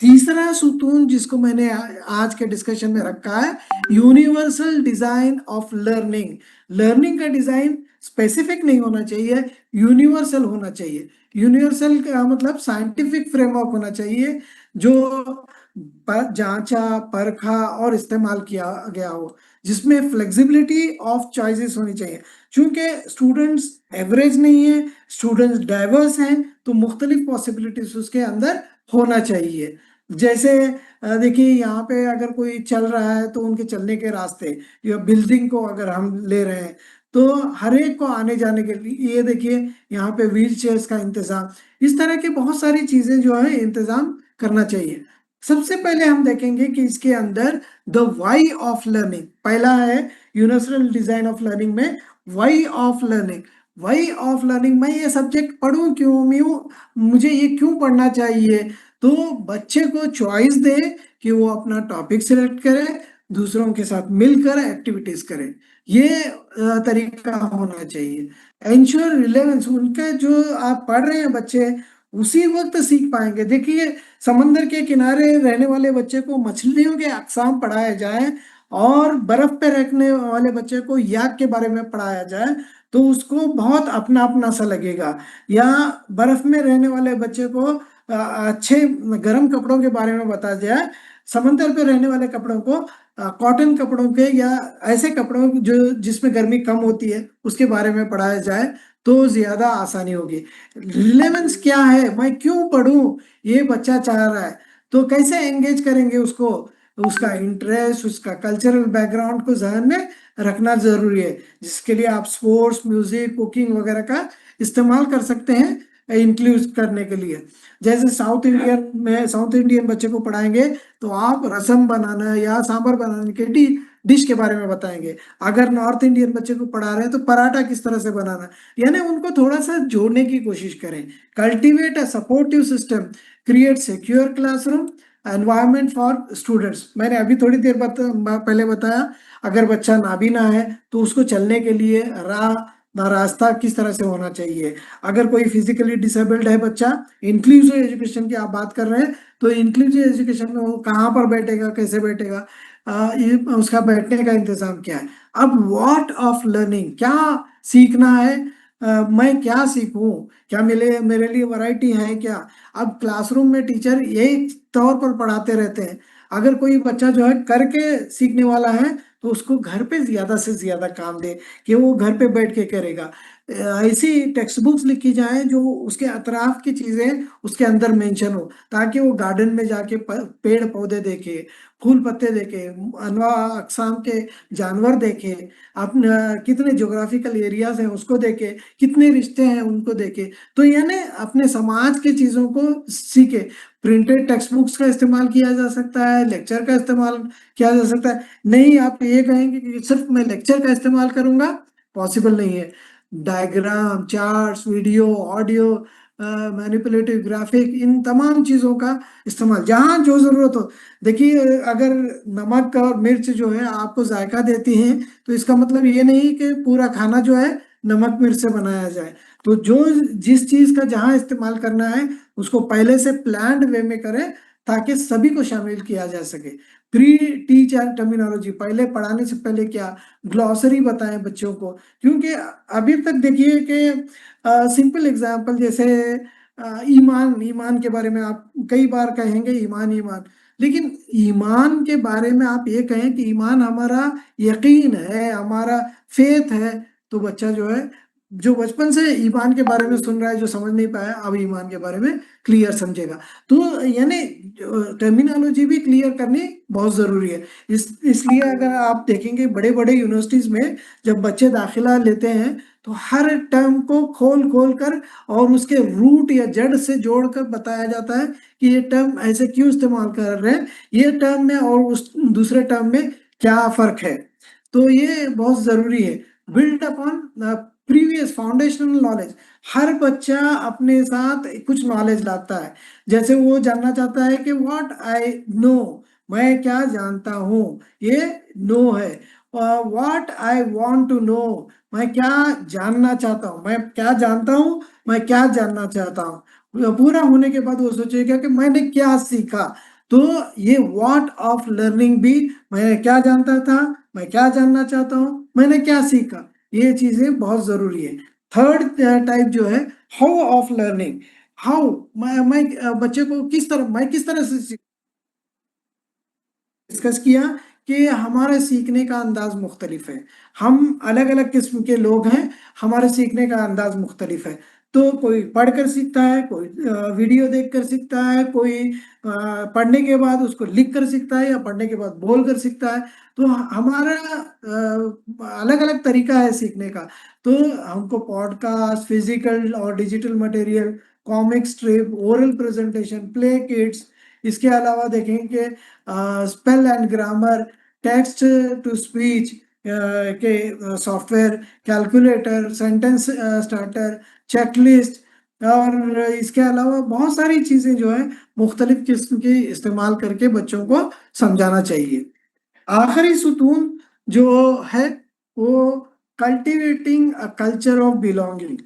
तीसरा सुतून जिसको मैंने आज के डिस्कशन में रखा है, universal design of learning. Learning का डिजाइन स्पेसिफिक नहीं होना चाहिए, यूनिवर्सल होना चाहिए। यूनिवर्सल का मतलब साइंटिफिक फ्रेमवर्क होना चाहिए जो जांचा, परखा और इस्तेमाल किया गया हो, जिसमें फ्लेक्सिबिलिटी ऑफ चॉइसेस होनी चाहिए। चूंकि स्टूडेंट्स एवरेज नहीं है, स्टूडेंट्स डाइवर्स हैं, तो मुख्तलिफ पॉसिबिलिटीज उसके अंदर होना चाहिए। जैसे देखिए, यहाँ पे अगर कोई चल रहा है तो उनके चलने के रास्ते, या बिल्डिंग को अगर हम ले रहे हैं तो हर एक को आने जाने के लिए, ये देखिए यहाँ पे व्हील चेयर्स का इंतजाम, इस तरह की बहुत सारी चीजें जो है इंतजाम करना चाहिए। सबसे पहले हम देखेंगे कि इसके अंदर द वाई ऑफ लर्निंग, पहला है यूनिवर्सल डिजाइन ऑफ लर्निंग में why of learning. Why of learning, मैं ये सब्जेक्ट पढ़ूं क्यों, मुझे ये क्यों पढ़ना चाहिए। तो बच्चे को चॉइस दे कि वो अपना टॉपिक सिलेक्ट करे, दूसरों के साथ मिलकर एक्टिविटीज करे, ये तरीका होना चाहिए। एंश्योर रिलेवेंस, उनका जो आप पढ़ रहे हैं बच्चे उसी वक्त सीख पाएंगे। देखिए, समंदर के किनारे रहने वाले बच्चे को मछलियों के अकसाम पढ़ाया जाए और बर्फ पे रहने वाले बच्चे को याक के बारे में पढ़ाया जाए तो उसको बहुत अपना अपना सा लगेगा। या बर्फ में रहने वाले बच्चे को अच्छे गर्म कपड़ों के बारे में बताया जाए, समंदर पे रहने वाले कपड़ों को कॉटन कपड़ों के या ऐसे कपड़ों जो जिसमें गर्मी कम होती है उसके बारे में पढ़ाया जाए तो ज्यादा आसानी होगी। रिलेवेंस क्या है, मैं क्यों पढ़ूं, ये बच्चा चाह रहा है, तो कैसे एंगेज करेंगे उसको, उसका इंटरेस्ट, उसका कल्चरल बैकग्राउंड को ध्यान में रखना जरूरी है, जिसके लिए आप स्पोर्ट्स, म्यूजिक, कुकिंग वगैरह का इस्तेमाल कर सकते हैं इंक्लूड करने के लिए। जैसे साउथ इंडियन बच्चे को पढ़ाएंगे तो आप रसम बनाना या सांभर बनाने के डिश के बारे में बताएंगे। अगर नॉर्थ इंडियन बच्चे को पढ़ा रहे हैं तो पराठा किस तरह से बनाना, यानी उनको थोड़ा सा जोड़ने की कोशिश करें। Cultivate a supportive system, create secure classroom environment for students. मैंने अभी थोड़ी देर पहले बताया, अगर बच्चा नाबीना है तो उसको चलने के लिए रास्ता किस तरह से होना चाहिए। अगर कोई फिजिकली डिसेबल्ड है बच्चा, इंक्लूसिव एजुकेशन की आप बात कर रहे हैं, तो इंक्लूसिव एजुकेशन में वो कहाँ पर बैठेगा, कैसे बैठेगा, ये उसका बैठने का इंतजाम क्या है। अब व्हाट ऑफ लर्निंग, क्या सीखना है, मैं क्या सीखूं, क्या मेरे लिए वैरायटी है क्या। अब क्लासरूम में टीचर यही तौर पर पढ़ाते रहते हैं, अगर कोई बच्चा जो है करके सीखने वाला है तो उसको घर पे ज्यादा से ज्यादा काम दे कि वो घर पे बैठ के करेगा। ऐसी टेक्स्ट बुक्स लिखी जाए जो उसके अतराफ की चीजें उसके अंदर मेंशन हो, ताकि वो गार्डन में जाके पेड़ पौधे देखे, फूल पत्ते देखे, अनवा अकसाम के जानवर देखे, अपने कितने ज्योग्राफिकल एरियाज हैं उसको देखे, कितने रिश्ते हैं उनको देखे। तो यानी अपने समाज की चीजों को सीखे। प्रिंटेड टेक्स्ट बुक्स का इस्तेमाल किया जा सकता है, लेक्चर का इस्तेमाल किया जा सकता है। नहीं आप ये कहेंगे कि सिर्फ मैं लेक्चर का इस्तेमाल करूंगा, पॉसिबल नहीं है। Diagram, charts, video, audio, manipulative graphic, इन तमाम चीज़ों का इस्तेमाल जहाँ जो ज़रूरत हो। देखिए अगर नमक और मिर्च जो है आपको जायका देती हैं, तो इसका मतलब ये नहीं कि पूरा खाना जो है नमक मिर्च से बनाया जाए। तो जो जिस चीज़ का जहाँ इस्तेमाल करना है उसको पहले से प्लान्ड वे में करें, ताकि सभी को शामिल किया जा सके। प्री टीचर टर्मिनोलॉजी, पहले पढ़ाने से पहले क्या ग्लॉसरी बताएं बच्चों को, क्योंकि अभी तक देखिए कि सिंपल एग्जांपल जैसे ईमान, ईमान के बारे में आप कई बार कहेंगे ईमान ईमान, लेकिन ईमान के बारे में आप ये कहें कि ईमान हमारा यकीन है, हमारा फेथ है, तो बच्चा जो है जो बचपन से ईमान के बारे में सुन रहा है, जो समझ नहीं पाया, अब ईमान के बारे में क्लियर समझेगा। तो यानी टर्मिनोलॉजी भी क्लियर करनी बहुत जरूरी है। इसलिए अगर आप देखेंगे बड़े बड़े यूनिवर्सिटीज में जब बच्चे दाखिला लेते हैं, तो हर टर्म को खोल खोल कर और उसके रूट या जड़ से जोड़कर बताया जाता है कि ये टर्म ऐसे क्यों इस्तेमाल कर रहे हैं, ये टर्म में और उस दूसरे टर्म में क्या फर्क है। तो ये बहुत जरूरी है। Build upon previous foundational knowledge, हर बच्चा अपने साथ कुछ नॉलेज लाता है। जैसे वो जानना चाहता है कि व्हाट आई नो, मैं क्या जानता हूँ, ये नो है। What I want to know, मैं क्या जानना चाहता हूँ, मैं क्या जानता हूँ, मैं क्या जानना चाहता हूँ। पूरा होने के बाद वो सोचेगा कि मैंने क्या सीखा। तो ये व्हाट ऑफ लर्निंग भी, मैं क्या जानता था, मैं क्या जानना चाहता हूँ, मैंने क्या सीखा, ये चीजें बहुत जरूरी है। थर्ड टाइप जो है हाउ ऑफ लर्निंग, हाउ, मैं बच्चे को किस तरह, मैं किस तरह से डिस्कस किया कि हमारे सीखने का अंदाज मुख्तलिफ है, हम अलग अलग किस्म के लोग हैं, हमारे सीखने का अंदाज मुख्तलिफ है। तो कोई पढ़कर सीखता है, कोई वीडियो देखकर सीखता है, कोई पढ़ने के बाद उसको लिख कर सीखता है, या पढ़ने के बाद बोल कर सीखता है। तो हमारा अलग अलग तरीका है सीखने का। तो हमको पॉडकास्ट, फिजिकल और digital material, comic strip, oral presentation, play kits, इसके अलावा देखेंगे spell and grammar, text to speech के software, calculator, sentence starter, checklist, और इसके अलावा बहुत सारी चीज़ें जो है मुख्तलिफ किस्म की इस्तेमाल करके बच्चों को समझाना चाहिए। आखिरी सुतून जो है वो cultivating a culture of belonging.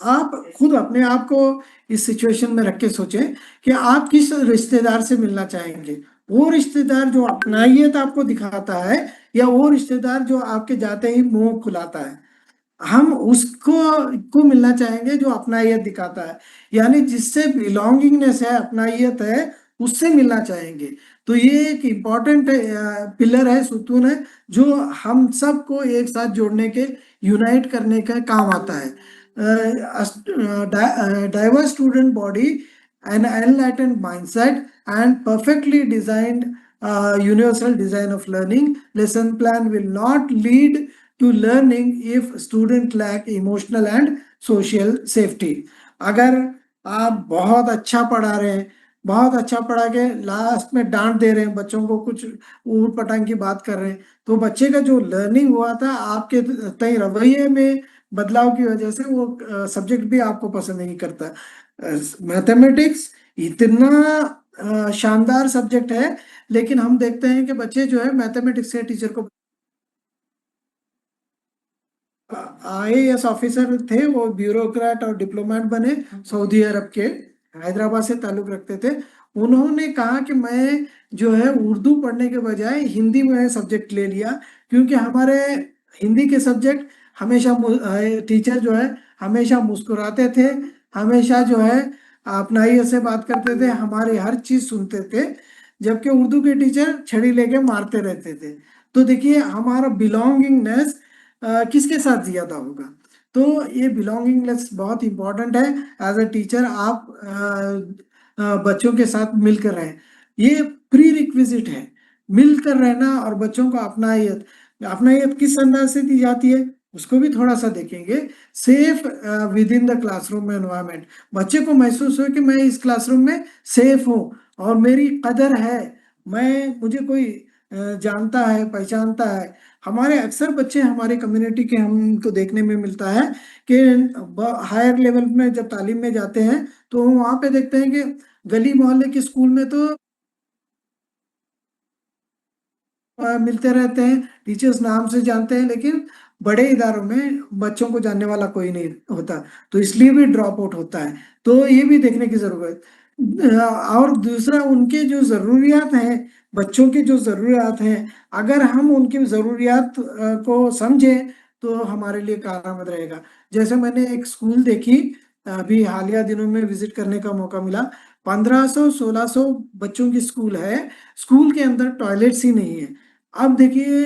आप खुद अपने आप को इस सिचुएशन में रख के सोचें कि आप किस रिश्तेदार से मिलना चाहेंगे। वो रिश्तेदार जो अपनाइयत आपको दिखाता है, या वो रिश्तेदार जो आपके जाते ही मुंह खुलाता है। हम उसको को मिलना चाहेंगे जो अपनाइयत दिखाता है, यानी जिससे बिलोंगिंगनेस है, अपनाइयत है, उससे मिलना चाहेंगे। तो ये एक इम्पॉर्टेंट पिलर है, सुतून है, जो हम सबको एक साथ जोड़ने के, यूनाइट करने का काम आता है। Diverse student body, an enlightened mindset, and perfectly designed universal design of learning. Lesson plan will not lead to learning if student lack emotional and social safety. अगर आप बहुत अच्छा पढ़ा रहे हैं, बहुत अच्छा पढ़ा के लास्ट में डांट दे रहे हैं बच्चों को, कुछ ऊट पटांग की बात कर रहे हैं, तो बच्चे का जो लर्निंग हुआ था आपके तय रवैये में बदलाव की वजह से वो सब्जेक्ट भी आपको पसंद नहीं करता। मैथमेटिक्स इतना शानदार सब्जेक्ट है, लेकिन हम देखते हैं कि बच्चे जो है मैथमेटिक्स के टीचर को, आईएएस ऑफिसर थे वो, ब्यूरोक्रेट और डिप्लोमेट बने, सऊदी अरब के, हैदराबाद से ताल्लुक रखते थे। उन्होंने कहा कि मैं जो है उर्दू पढ़ने के बजाय हिंदी में सब्जेक्ट ले लिया, क्योंकि हमारे हिंदी के सब्जेक्ट हमेशा टीचर जो है हमेशा मुस्कुराते थे, हमेशा जो है अपनाइयत से बात करते थे, हमारी हर चीज सुनते थे, जबकि उर्दू के टीचर छड़ी लेके मारते रहते थे। तो देखिए हमारा बिलोंगिंगनेस किसके साथ ज्यादा होगा। तो ये बिलोंगिंगनेस बहुत इंपॉर्टेंट है। एज अ टीचर आप बच्चों के साथ मिलकर रहें, ये प्री रिक्विजिट है। मिलकर रहना और बच्चों को अपनायत किस अंदाज से दी जाती है उसको भी थोड़ा सा देखेंगे। Safe with in the classroom environment, बच्चे को महसूस हो कि मैं इस क्लासरूम में सेफ हूँ और मेरी कदर है, मुझे कोई जानता है, पहचानता है। हमारे अक्सर बच्चे हमारे कम्युनिटी के हमको देखने में मिलता है कि हायर लेवल में जब तालीम में जाते हैं तो वहाँ पे देखते हैं कि गली मोहल्ले के स्कूल में तो मिलते रहते हैं, टीचर्स नाम से जानते हैं, लेकिन बड़े इदारों में बच्चों को जानने वाला कोई नहीं होता, तो इसलिए भी ड्रॉप आउट होता है। तो ये भी देखने की जरूरत और दूसरा उनके जो जरूरियात हैं, बच्चों की जो जरूरियात हैं, अगर हम उनकी जरूरियात को समझें तो हमारे लिए कारआमद रहेगा। जैसे मैंने एक स्कूल देखी, अभी हालिया दिनों में विजिट करने का मौका मिला। 1500-1600 बच्चों की स्कूल है, स्कूल के अंदर टॉयलेट्स ही नहीं है। अब देखिए,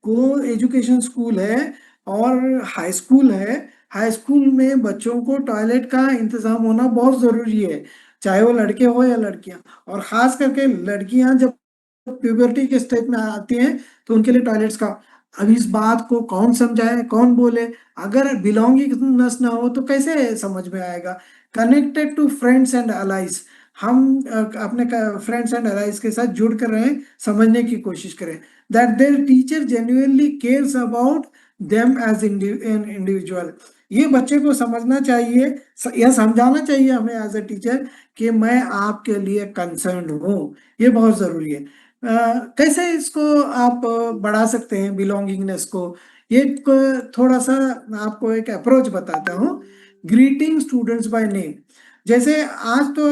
को एजुकेशन स्कूल है और हाई स्कूल है, हाई स्कूल में बच्चों को टॉयलेट का इंतजाम होना बहुत जरूरी है, चाहे वो लड़के हो या लड़कियां। और खास करके लड़कियां जब प्यूबर्टी के स्टेज में आती हैं तो उनके लिए टॉयलेट्स का, अब इस बात को कौन समझाए, कौन बोले। अगर बिलोंगिंगनेस ना हो तो कैसे समझ में आएगा। Connected to friends and allies, हम अपने फ्रेंड्स एंड अलाइज के साथ जुड़ कर रहें, समझने की कोशिश करें that their teacher genuinely cares about them as an individual. ये बच्चे को समझना चाहिए, यह समझाना चाहिए हमें एज अ टीचर कि मैं आपके लिए कंसर्न हूँ। ये बहुत जरूरी है। कैसे इसको आप बढ़ा सकते हैं बिलोंगिंगनेस को, ये थोड़ा सा आपको एक अप्रोच बताता हूँ। ग्रीटिंग स्टूडेंट्स बाय नेम, जैसे आज तो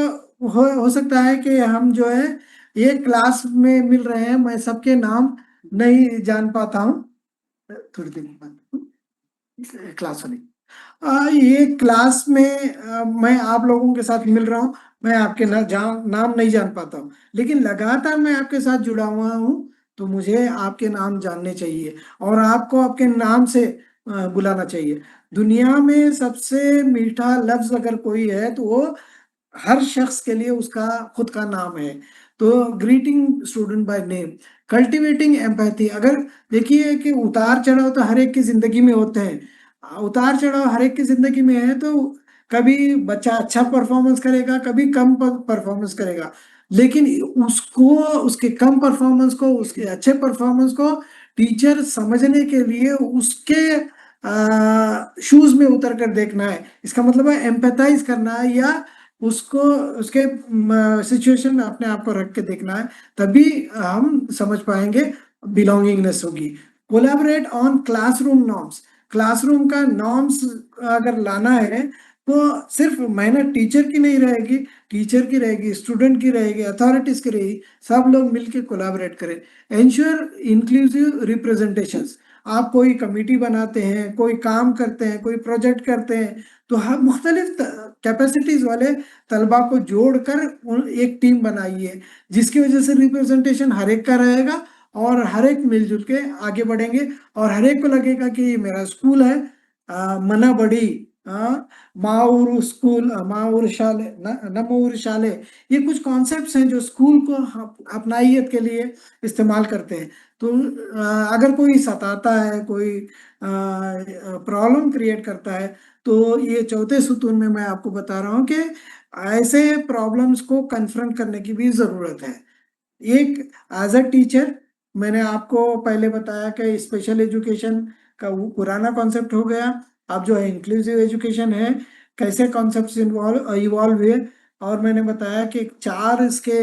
हो सकता है कि हम जो है ये क्लास में मिल रहे हैं, मैं सबके नाम नहीं जान पाता हूँ, थोड़ी देर बाद क्लास होने ये क्लास में मैं आप लोगों के साथ मिल रहा हूँ, मैं आपके नाम नहीं जान पाता हूँ, लेकिन लगातार मैं आपके साथ जुड़ा हुआ हूँ तो मुझे आपके नाम जानने चाहिए और आपको आपके नाम से बुलाना चाहिए। दुनिया में सबसे मीठा लफ्ज अगर कोई है तो वो हर शख्स के लिए उसका खुद का नाम है। तो greeting student by name, cultivating empathy. अगर देखिए कि उतार चढ़ाव तो हर एक की जिंदगी में होते हैं, उतार चढ़ाव हर एक की जिंदगी में है, तो कभी बच्चा अच्छा परफॉर्मेंस करेगा, कभी कम परफॉर्मेंस करेगा, लेकिन उसको, उसके कम परफॉर्मेंस को, उसके अच्छे परफॉर्मेंस को टीचर समझने के लिए उसके शूज में उतर कर देखना है। इसका मतलब है एम्पैथाइज करना है, या उसको उसके सिचुएशन में अपने आप को रख के देखना है, तभी हम समझ पाएंगे, बिलोंगिंगनेस होगी। Collaborate on classroom norms, classroom का नॉर्म्स अगर लाना है तो सिर्फ मेहनत टीचर की नहीं रहेगी, टीचर की रहेगी, स्टूडेंट की रहेगी, अथॉरिटीज की रहेगी, सब लोग मिलकर कोलैबोरेट करें। एंश्योर इंक्लूसिव रिप्रेजेंटेशंस, आप कोई कमेटी बनाते हैं, कोई काम करते हैं, कोई प्रोजेक्ट करते हैं, तो हर मुख्तलिफ कैपेसिटीज वाले तलबा को जोड़कर एक टीम बनाइए, जिसकी वजह से रिप्रेजेंटेशन हर एक का रहेगा और हर एक मिलजुल के आगे बढ़ेंगे और हर एक को लगेगा कि ये मेरा स्कूल है। मना बड़ी माऊर स्कूल, माऊर शाले, नमूर शाले, ये कुछ कॉन्सेप्ट्स हैं जो स्कूल को अपनाइयत के लिए इस्तेमाल करते हैं। तो अगर कोई सताता है, कोई प्रॉब्लम क्रिएट करता है, तो ये चौथे सुतून में मैं आपको बता रहा हूँ कि ऐसे प्रॉब्लम्स को कन्फ्रंट करने की भी जरूरत है। एक एज अ टीचर, मैंने आपको पहले बताया कि स्पेशल एजुकेशन का वो पुराना कॉन्सेप्ट हो गया, अब जो है इंक्लूसिव एजुकेशन है, कैसे कॉन्सेप्ट्स इवॉल्व हुए। और मैंने बताया कि चार इसके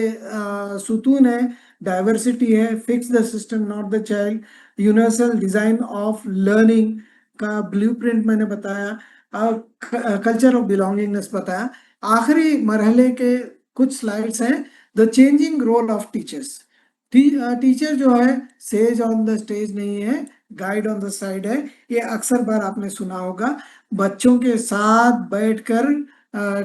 सुतून है, डाइवर्सिटी है, fix the system not the child, universal design of learning का ब्लूप्रिंट मैंने बताया, और कल्चर ऑफ बिलोंगिंगनेस बताया। आखिरी मरहले के कुछ स्लाइड्स हैं, the changing role of teachers. Teacher जो है सेज ऑन द स्टेज नहीं है, गाइड ऑन द साइड है। ये अक्सर बार आपने सुना होगा, बच्चों के साथ बैठकर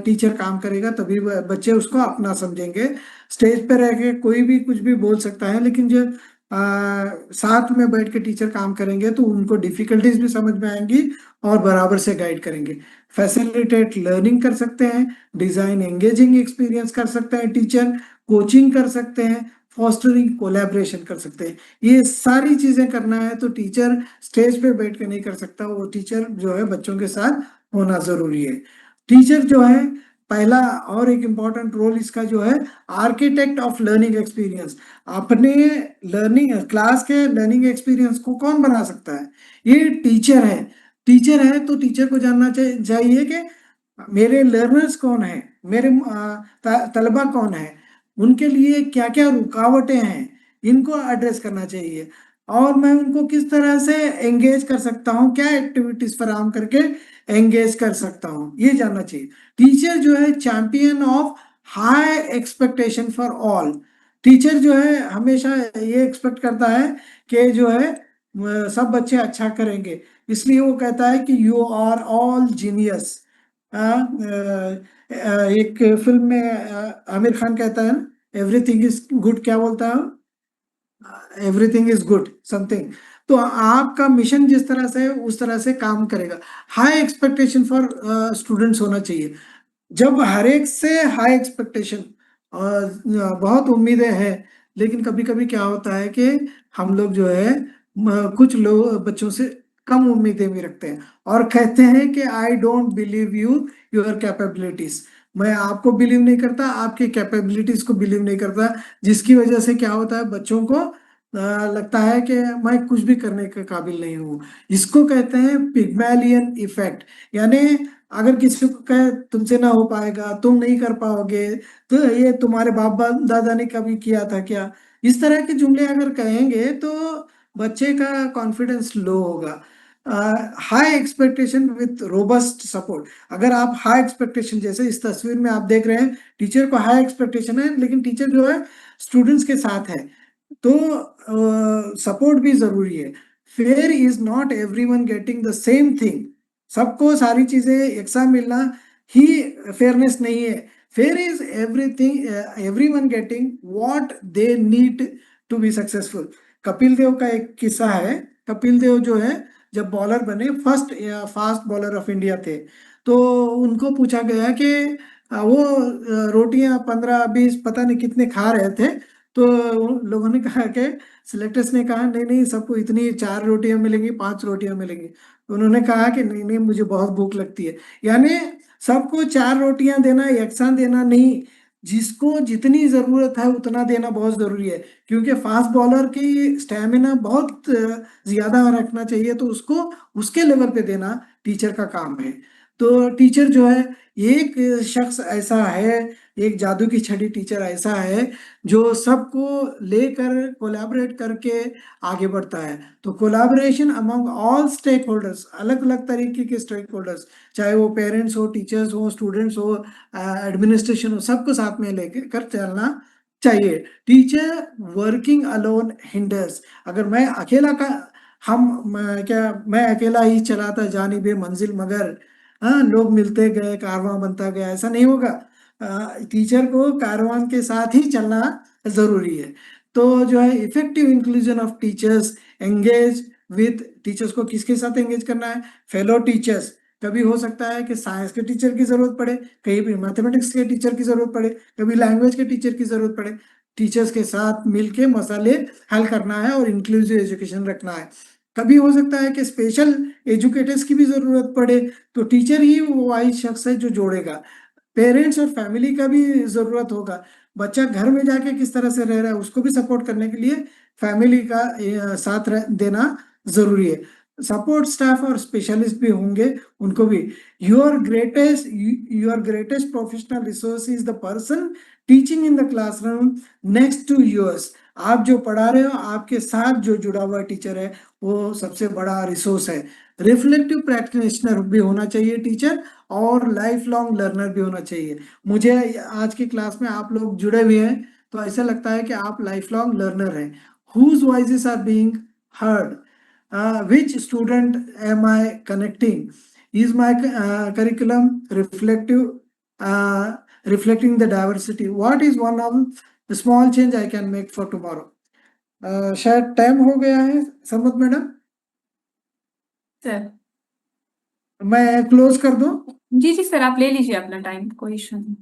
टीचर काम करेगा तभी बच्चे उसको अपना समझेंगे। स्टेज पे रह के कोई भी कुछ भी बोल सकता है, लेकिन जो साथ में बैठ के टीचर काम करेंगे तो उनको डिफिकल्टीज भी समझ में आएंगी और बराबर से गाइड करेंगे। फैसिलिटेट लर्निंग कर सकते हैं, डिजाइन एंगेजिंग एक्सपीरियंस कर सकते हैं टीचर, कोचिंग कर सकते हैं, फॉस्टरिंग कोलैबोरेशन कर सकते हैं। ये सारी चीजें करना है तो टीचर स्टेज पे बैठ के नहीं कर सकता, वो टीचर जो है बच्चों के साथ होना जरूरी है। टीचर जो है पहला और एक इम्पॉर्टेंट रोल इसका जो है आर्किटेक्ट ऑफ लर्निंग एक्सपीरियंस। अपने लर्निंग क्लास के लर्निंग एक्सपीरियंस को कौन बना सकता है? ये टीचर है। टीचर है तो टीचर को जानना चाहिए कि मेरे लर्नर्स कौन है, मेरे तलबा कौन है, उनके लिए क्या क्या रुकावटें हैं, इनको एड्रेस करना चाहिए और मैं उनको किस तरह से एंगेज कर सकता हूँ, क्या एक्टिविटीज फराहम करके एंगेज कर सकता हूँ, ये जानना चाहिए। टीचर जो है champion of high expectation for all. Teacher जो है हमेशा ये एक्सपेक्ट करता है कि जो है सब बच्चे अच्छा करेंगे, इसलिए वो कहता है कि यू आर ऑल जीनियस। एक फिल्म में आमिर खान कहता है ना, एवरीथिंग इज गुड, क्या बोलता है, एवरीथिंग इज गुड समथिंग। तो आपका मिशन जिस तरह से उस तरह से काम करेगा। हाई एक्सपेक्टेशन फॉर स्टूडेंट्स होना चाहिए। जब हर एक से हाई एक्सपेक्टेशन और बहुत उम्मीदें हैं, लेकिन कभी कभी क्या होता है कि हम लोग जो है कुछ लोग बच्चों से कम उम्मीदें भी रखते हैं और कहते हैं कि I don't believe you your capabilities. मैं आपको बिलीव नहीं करता, आपकी कैपेबिलिटीज को बिलीव नहीं करता, जिसकी वजह से क्या होता है बच्चों को लगता है कि मैं कुछ भी करने के काबिल नहीं हूँ। इसको कहते हैं पिग्मैलियन इफेक्ट। यानी अगर किसी को कहे तुमसे ना हो पाएगा, तुम नहीं कर पाओगे, तो ये तुम्हारे बाप दादा ने कभी किया था क्या, इस तरह के जुमले अगर कहेंगे तो बच्चे का कॉन्फिडेंस लो होगा। High expectation with robust support. अगर आप हाई एक्सपेक्टेशन, जैसे इस तस्वीर में आप देख रहे हैं, टीचर को हाई एक्सपेक्टेशन है लेकिन टीचर जो है स्टूडेंट्स के साथ है, तो सपोर्ट भी जरूरी है। Fair is not everyone getting the same thing. सबको सारी चीजें एक साथ मिलना ही फेयरनेस नहीं है। Fair is everything, everyone getting what they need to be successful. Kapil Dev का एक किस्सा है। कपिल देव जो है जब बॉलर बने, first fast bowler of India थे, तो उनको पूछा गया कि वो रोटियां 15-20 पता नहीं कितने खा रहे थे, तो लोगों ने कहा कि सिलेक्टर्स ने कहा नहीं नहीं सबको इतनी 4 रोटियां मिलेंगी, 5 रोटियां मिलेंगी। तो उन्होंने कहा कि नहीं नहीं मुझे बहुत भूख लगती है। यानी सबको 4 रोटियां देना यकसान देना नहीं, जिसको जितनी जरूरत है उतना देना बहुत जरूरी है, क्योंकि फास्ट बॉलर की स्टेमिना बहुत ज्यादा रखना चाहिए, तो उसको उसके लेवल पे देना टीचर का काम है। तो टीचर जो है एक शख्स ऐसा है, एक जादू की छड़ी टीचर ऐसा है जो सबको लेकर कोलैबोरेट करके आगे बढ़ता है। तो collaboration among all stakeholders, अलग अलग तरीके के स्टेक होल्डर्स, चाहे वो पेरेंट्स हो, टीचर्स हो, स्टूडेंट्स हो, एडमिनिस्ट्रेशन हो, सबको साथ में लेकर चलना चाहिए। Teacher working alone hinders. अगर मैं अकेला का मैं अकेला ही चलाता जानिबे मंजिल मगर, हाँ लोग मिलते गए कारवां बनता गया, ऐसा नहीं होगा। टीचर को कारवान के साथ ही चलना जरूरी है। तो जो है effective inclusion of teachers, engage with teachers को किसके साथ एंगेज करना है? Fellow teachers. कभी हो सकता है कि साइंस के टीचर की जरूरत पड़े, कहीं भी मैथमेटिक्स के टीचर की जरूरत पड़े, कभी लैंग्वेज के टीचर की जरूरत पड़े। टीचर्स के साथ मिलके मसले हल करना है और इंक्लूसिव एजुकेशन रखना है। कभी हो सकता है कि स्पेशल एजुकेटर्स की भी जरूरत पड़े, तो टीचर ही वो वाइज शख्स है जो जोड़ेगा। पेरेंट्स और फैमिली का भी जरूरत होगा। बच्चा घर में जाके किस तरह से रह रहा है उसको भी सपोर्ट करने के लिए फैमिली का साथ देना जरूरी है। सपोर्ट स्टाफ और स्पेशलिस्ट भी होंगे, उनको भी। Your greatest professional resource is the person teaching in the classroom next to yours. आप जो पढ़ा रहे हो, आपके साथ जो जुड़ा हुआ टीचर है, वो सबसे बड़ा रिसोर्स है। रिफ्लेक्टिव प्रैक्टिशनर भी होना चाहिए टीचर, और लाइफ लॉन्ग लर्नर भी होना चाहिए। मुझे आज की क्लास में आप लोग जुड़े हुए हैं तो ऐसा लगता है कि आप लाइफ लॉन्ग लर्नर हैं। Whose voices are being heard, which student am I connecting, is my curriculum reflecting the diversity, what is one of the small change I can make for tomorrow. शायद time हो गया है सरमत madam, sir मैं close कर दूं। जी जी sir, आप ले लीजिए अपना टाइम, कोई इशू नहीं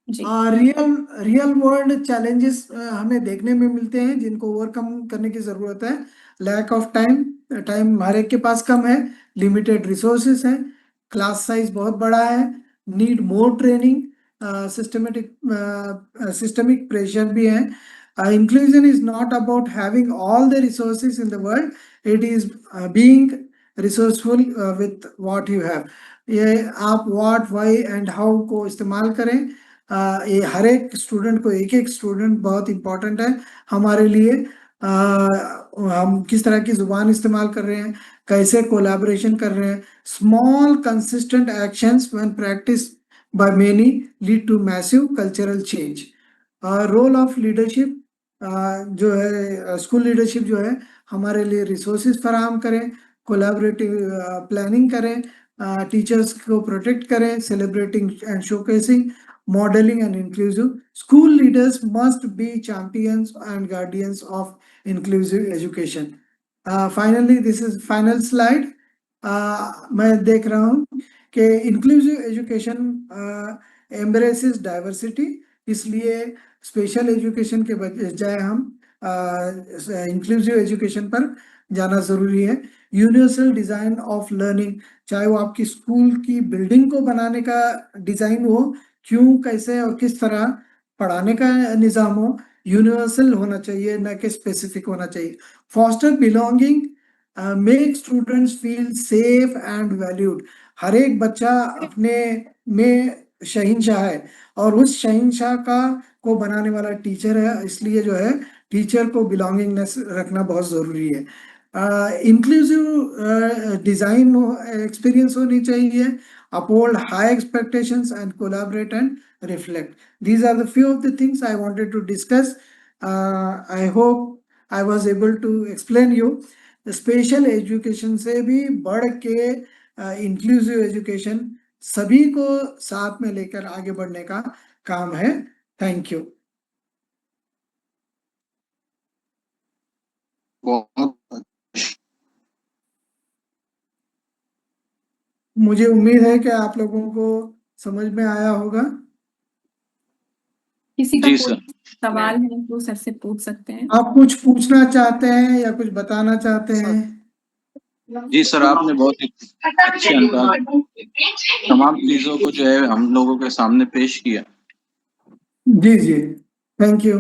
जी। रियल रियल वर्ल्ड चैलेंजेस हमें देखने में मिलते हैं जिनको ओवरकम करने की जरूरत है। लैक ऑफ टाइम, टाइम हर एक के पास कम है, लिमिटेड रिसोर्सेस हैं, क्लास साइज बहुत बड़ा है, need more training, systemic pressure भी है। Inclusion is not about having all the resources in the world, it is being resourceful with what you have. ये आप व्हाट वाई एंड हाउ को इस्तेमाल करें। ये हर एक स्टूडेंट को, एक एक स्टूडेंट बहुत इंपॉर्टेंट है हमारे लिए। हम किस तरह की जुबान इस्तेमाल कर रहे हैं, कैसे कोलैबोरेशन कर रहे हैं। Small consistent actions when practice by many lead to massive cultural change. Role of leadership जो है, स्कूल लीडरशिप जो है, हमारे लिए रिसोर्सेज फराहम करें, कोलैबोरेटिव प्लानिंग करें, टीचर्स को प्रोटेक्ट करें, celebrating and showcasing, modeling and inclusive. School leaders must be champions and guardians of inclusive education. Finally, this is final slide. मैं देख रहा हूँ कि inclusive education embraces diversity, इसलिए स्पेशल एजुकेशन के बजाय हम इंक्लूसिव एजुकेशन पर जाना जरूरी है। यूनिवर्सल डिजाइन ऑफ लर्निंग, चाहे वो आपकी स्कूल की बिल्डिंग को बनाने का डिजाइन हो, क्यों, कैसे और किस तरह पढ़ाने का निज़ाम हो, यूनिवर्सल होना चाहिए, न कि स्पेसिफिक होना चाहिए। Foster belonging, make students feel safe and valued. हर एक बच्चा अपने में शहंशाह है और उस शहंशाह का को बनाने वाला टीचर है, इसलिए जो है टीचर को बिलोंगिंगनेस रखना बहुत ज़रूरी है। इंक्लूसिव डिज़ाइन एक्सपीरियंस होनी चाहिए, uphold high expectations and collaborate and reflect. These are the few of the things I wanted to discuss. I hope I was able to explain you. Special education से भी बढ़ के inclusive education सभी को साथ में लेकर आगे बढ़ने का काम है। Thank you. मुझे उम्मीद है कि आप लोगों को समझ में आया होगा। किसी का जी कोई सर। सवाल है तो सर से पूछ सकते हैं। आप कुछ पूछना चाहते हैं या कुछ बताना चाहते हैं? जी सर, आपने बहुत ही अच्छे अंदाज तमाम चीजों को जो है हम लोगों के सामने पेश किया। जी जी, थैंक यू।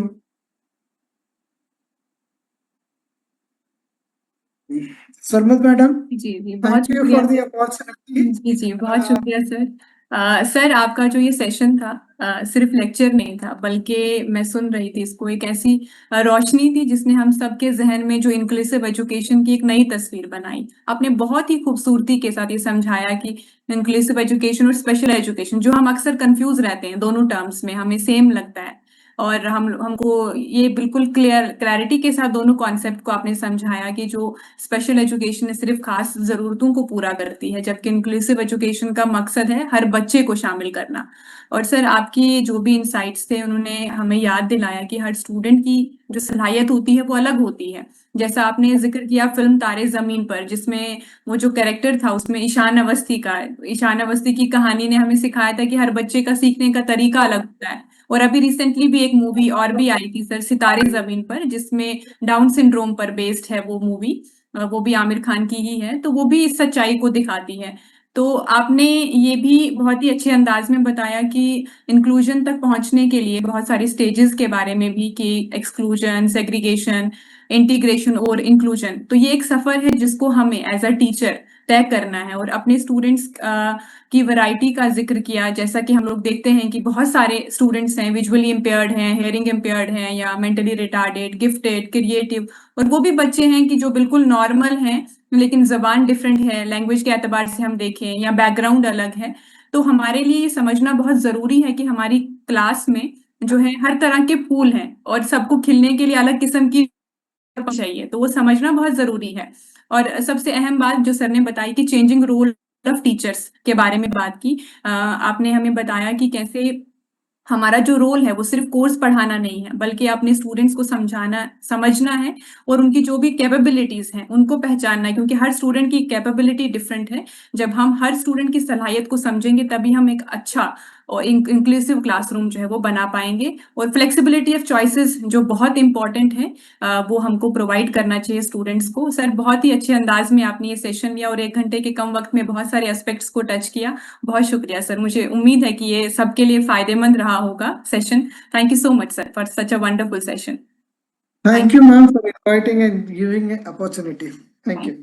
सरमत मैडम, जी जी, बहुत थैंक यू शुक्रिया फॉर द सर। अपॉर्चुनिटी। जी जी, बहुत शुक्रिया सर। सर आपका जो ये सेशन था सिर्फ लेक्चर नहीं था, बल्कि मैं सुन रही थी इसको, एक ऐसी रोशनी थी जिसने हम सबके जहन में जो इंक्लूसिव एजुकेशन की एक नई तस्वीर बनाई। आपने बहुत ही खूबसूरती के साथ ये समझाया कि इंक्लूसिव एजुकेशन और स्पेशल एजुकेशन, जो हम अक्सर कंफ्यूज रहते हैं दोनों टर्म्स में, हमें सेम लगता है, और हमको ये बिल्कुल क्लैरिटी के साथ दोनों कॉन्सेप्ट को आपने समझाया कि जो स्पेशल एजुकेशन सिर्फ खास ज़रूरतों को पूरा करती है, जबकि इंक्लूसिव एजुकेशन का मकसद है हर बच्चे को शामिल करना। और सर आपकी जो भी इंसाइट्स थे उन्होंने हमें याद दिलाया कि हर स्टूडेंट की जो सलाहियत होती है वो अलग होती है। जैसा आपने जिक्र किया फिल्म तारे ज़मीन पर, जिसमें वो जो कैरेक्टर था उसमें ईशान अवस्थी की कहानी ने हमें सिखाया था कि हर बच्चे का सीखने का तरीका अलग होता है। और अभी रिसेंटली भी एक मूवी और भी आई थी सर, सितारे ज़मीन पर, जिसमें डाउन सिंड्रोम पर बेस्ड है वो मूवी, वो भी आमिर खान की ही है, तो वो भी इस सच्चाई को दिखाती है। तो आपने ये भी बहुत ही अच्छे अंदाज में बताया कि इंक्लूजन तक पहुंचने के लिए बहुत सारे स्टेजेस के बारे में भी, कि एक्सक्लूजन, सेग्रीगेशन, इंटीग्रेशन और इंक्लूजन। तो ये एक सफर है जिसको हमें एज अ टीचर तय करना है, और अपने स्टूडेंट्स की वैरायटी का जिक्र किया। जैसा कि हम लोग देखते हैं कि बहुत सारे स्टूडेंट्स हैं, विजुअली इम्पेयर्ड हैं, हेयरिंग इम्पेयर्ड हैं, या मेंटली रिटार्डेड, गिफ्टेड, क्रिएटिव, और वो भी बच्चे हैं कि जो बिल्कुल नॉर्मल हैं लेकिन जबान डिफरेंट है, लैंग्वेज के एतबार से हम देखें, या बैकग्राउंड अलग है। तो हमारे लिए ये समझना बहुत जरूरी है कि हमारी क्लास में जो है हर तरह के फूल हैं, और सबको खिलने के लिए अलग किस्म की चाहिए, तो वो समझना बहुत जरूरी है। और सबसे अहम बात जो सर ने बताई कि चेंजिंग रोल ऑफ टीचर्स के बारे में बात की, आपने हमें बताया कि कैसे हमारा जो रोल है वो सिर्फ कोर्स पढ़ाना नहीं है, बल्कि अपने स्टूडेंट्स को समझना है और उनकी जो भी कैपेबिलिटीज हैं उनको पहचानना है, क्योंकि हर स्टूडेंट की कैपेबिलिटी डिफरेंट है। जब हम हर स्टूडेंट की सलाहियत को समझेंगे तभी हम एक अच्छा और इंक्लूसिव क्लासरूम जो है वो बना पाएंगे। और फ्लेक्सिबिलिटी ऑफ चॉइसेस जो बहुत इंपॉर्टेंट है, वो हमको प्रोवाइड करना चाहिए स्टूडेंट्स को। सर, बहुत ही अच्छे अंदाज में आपने ये सेशन लिया और 1 घंटे के कम वक्त में बहुत सारे एस्पेक्ट्स को टच किया। बहुत शुक्रिया सर, मुझे उम्मीद है कि ये सबके लिए फायदेमंद रहा होगा session. Thank you so much sir for such a wonderful session. Thank you, ma'am, for inviting and giving an opportunity. Thank you.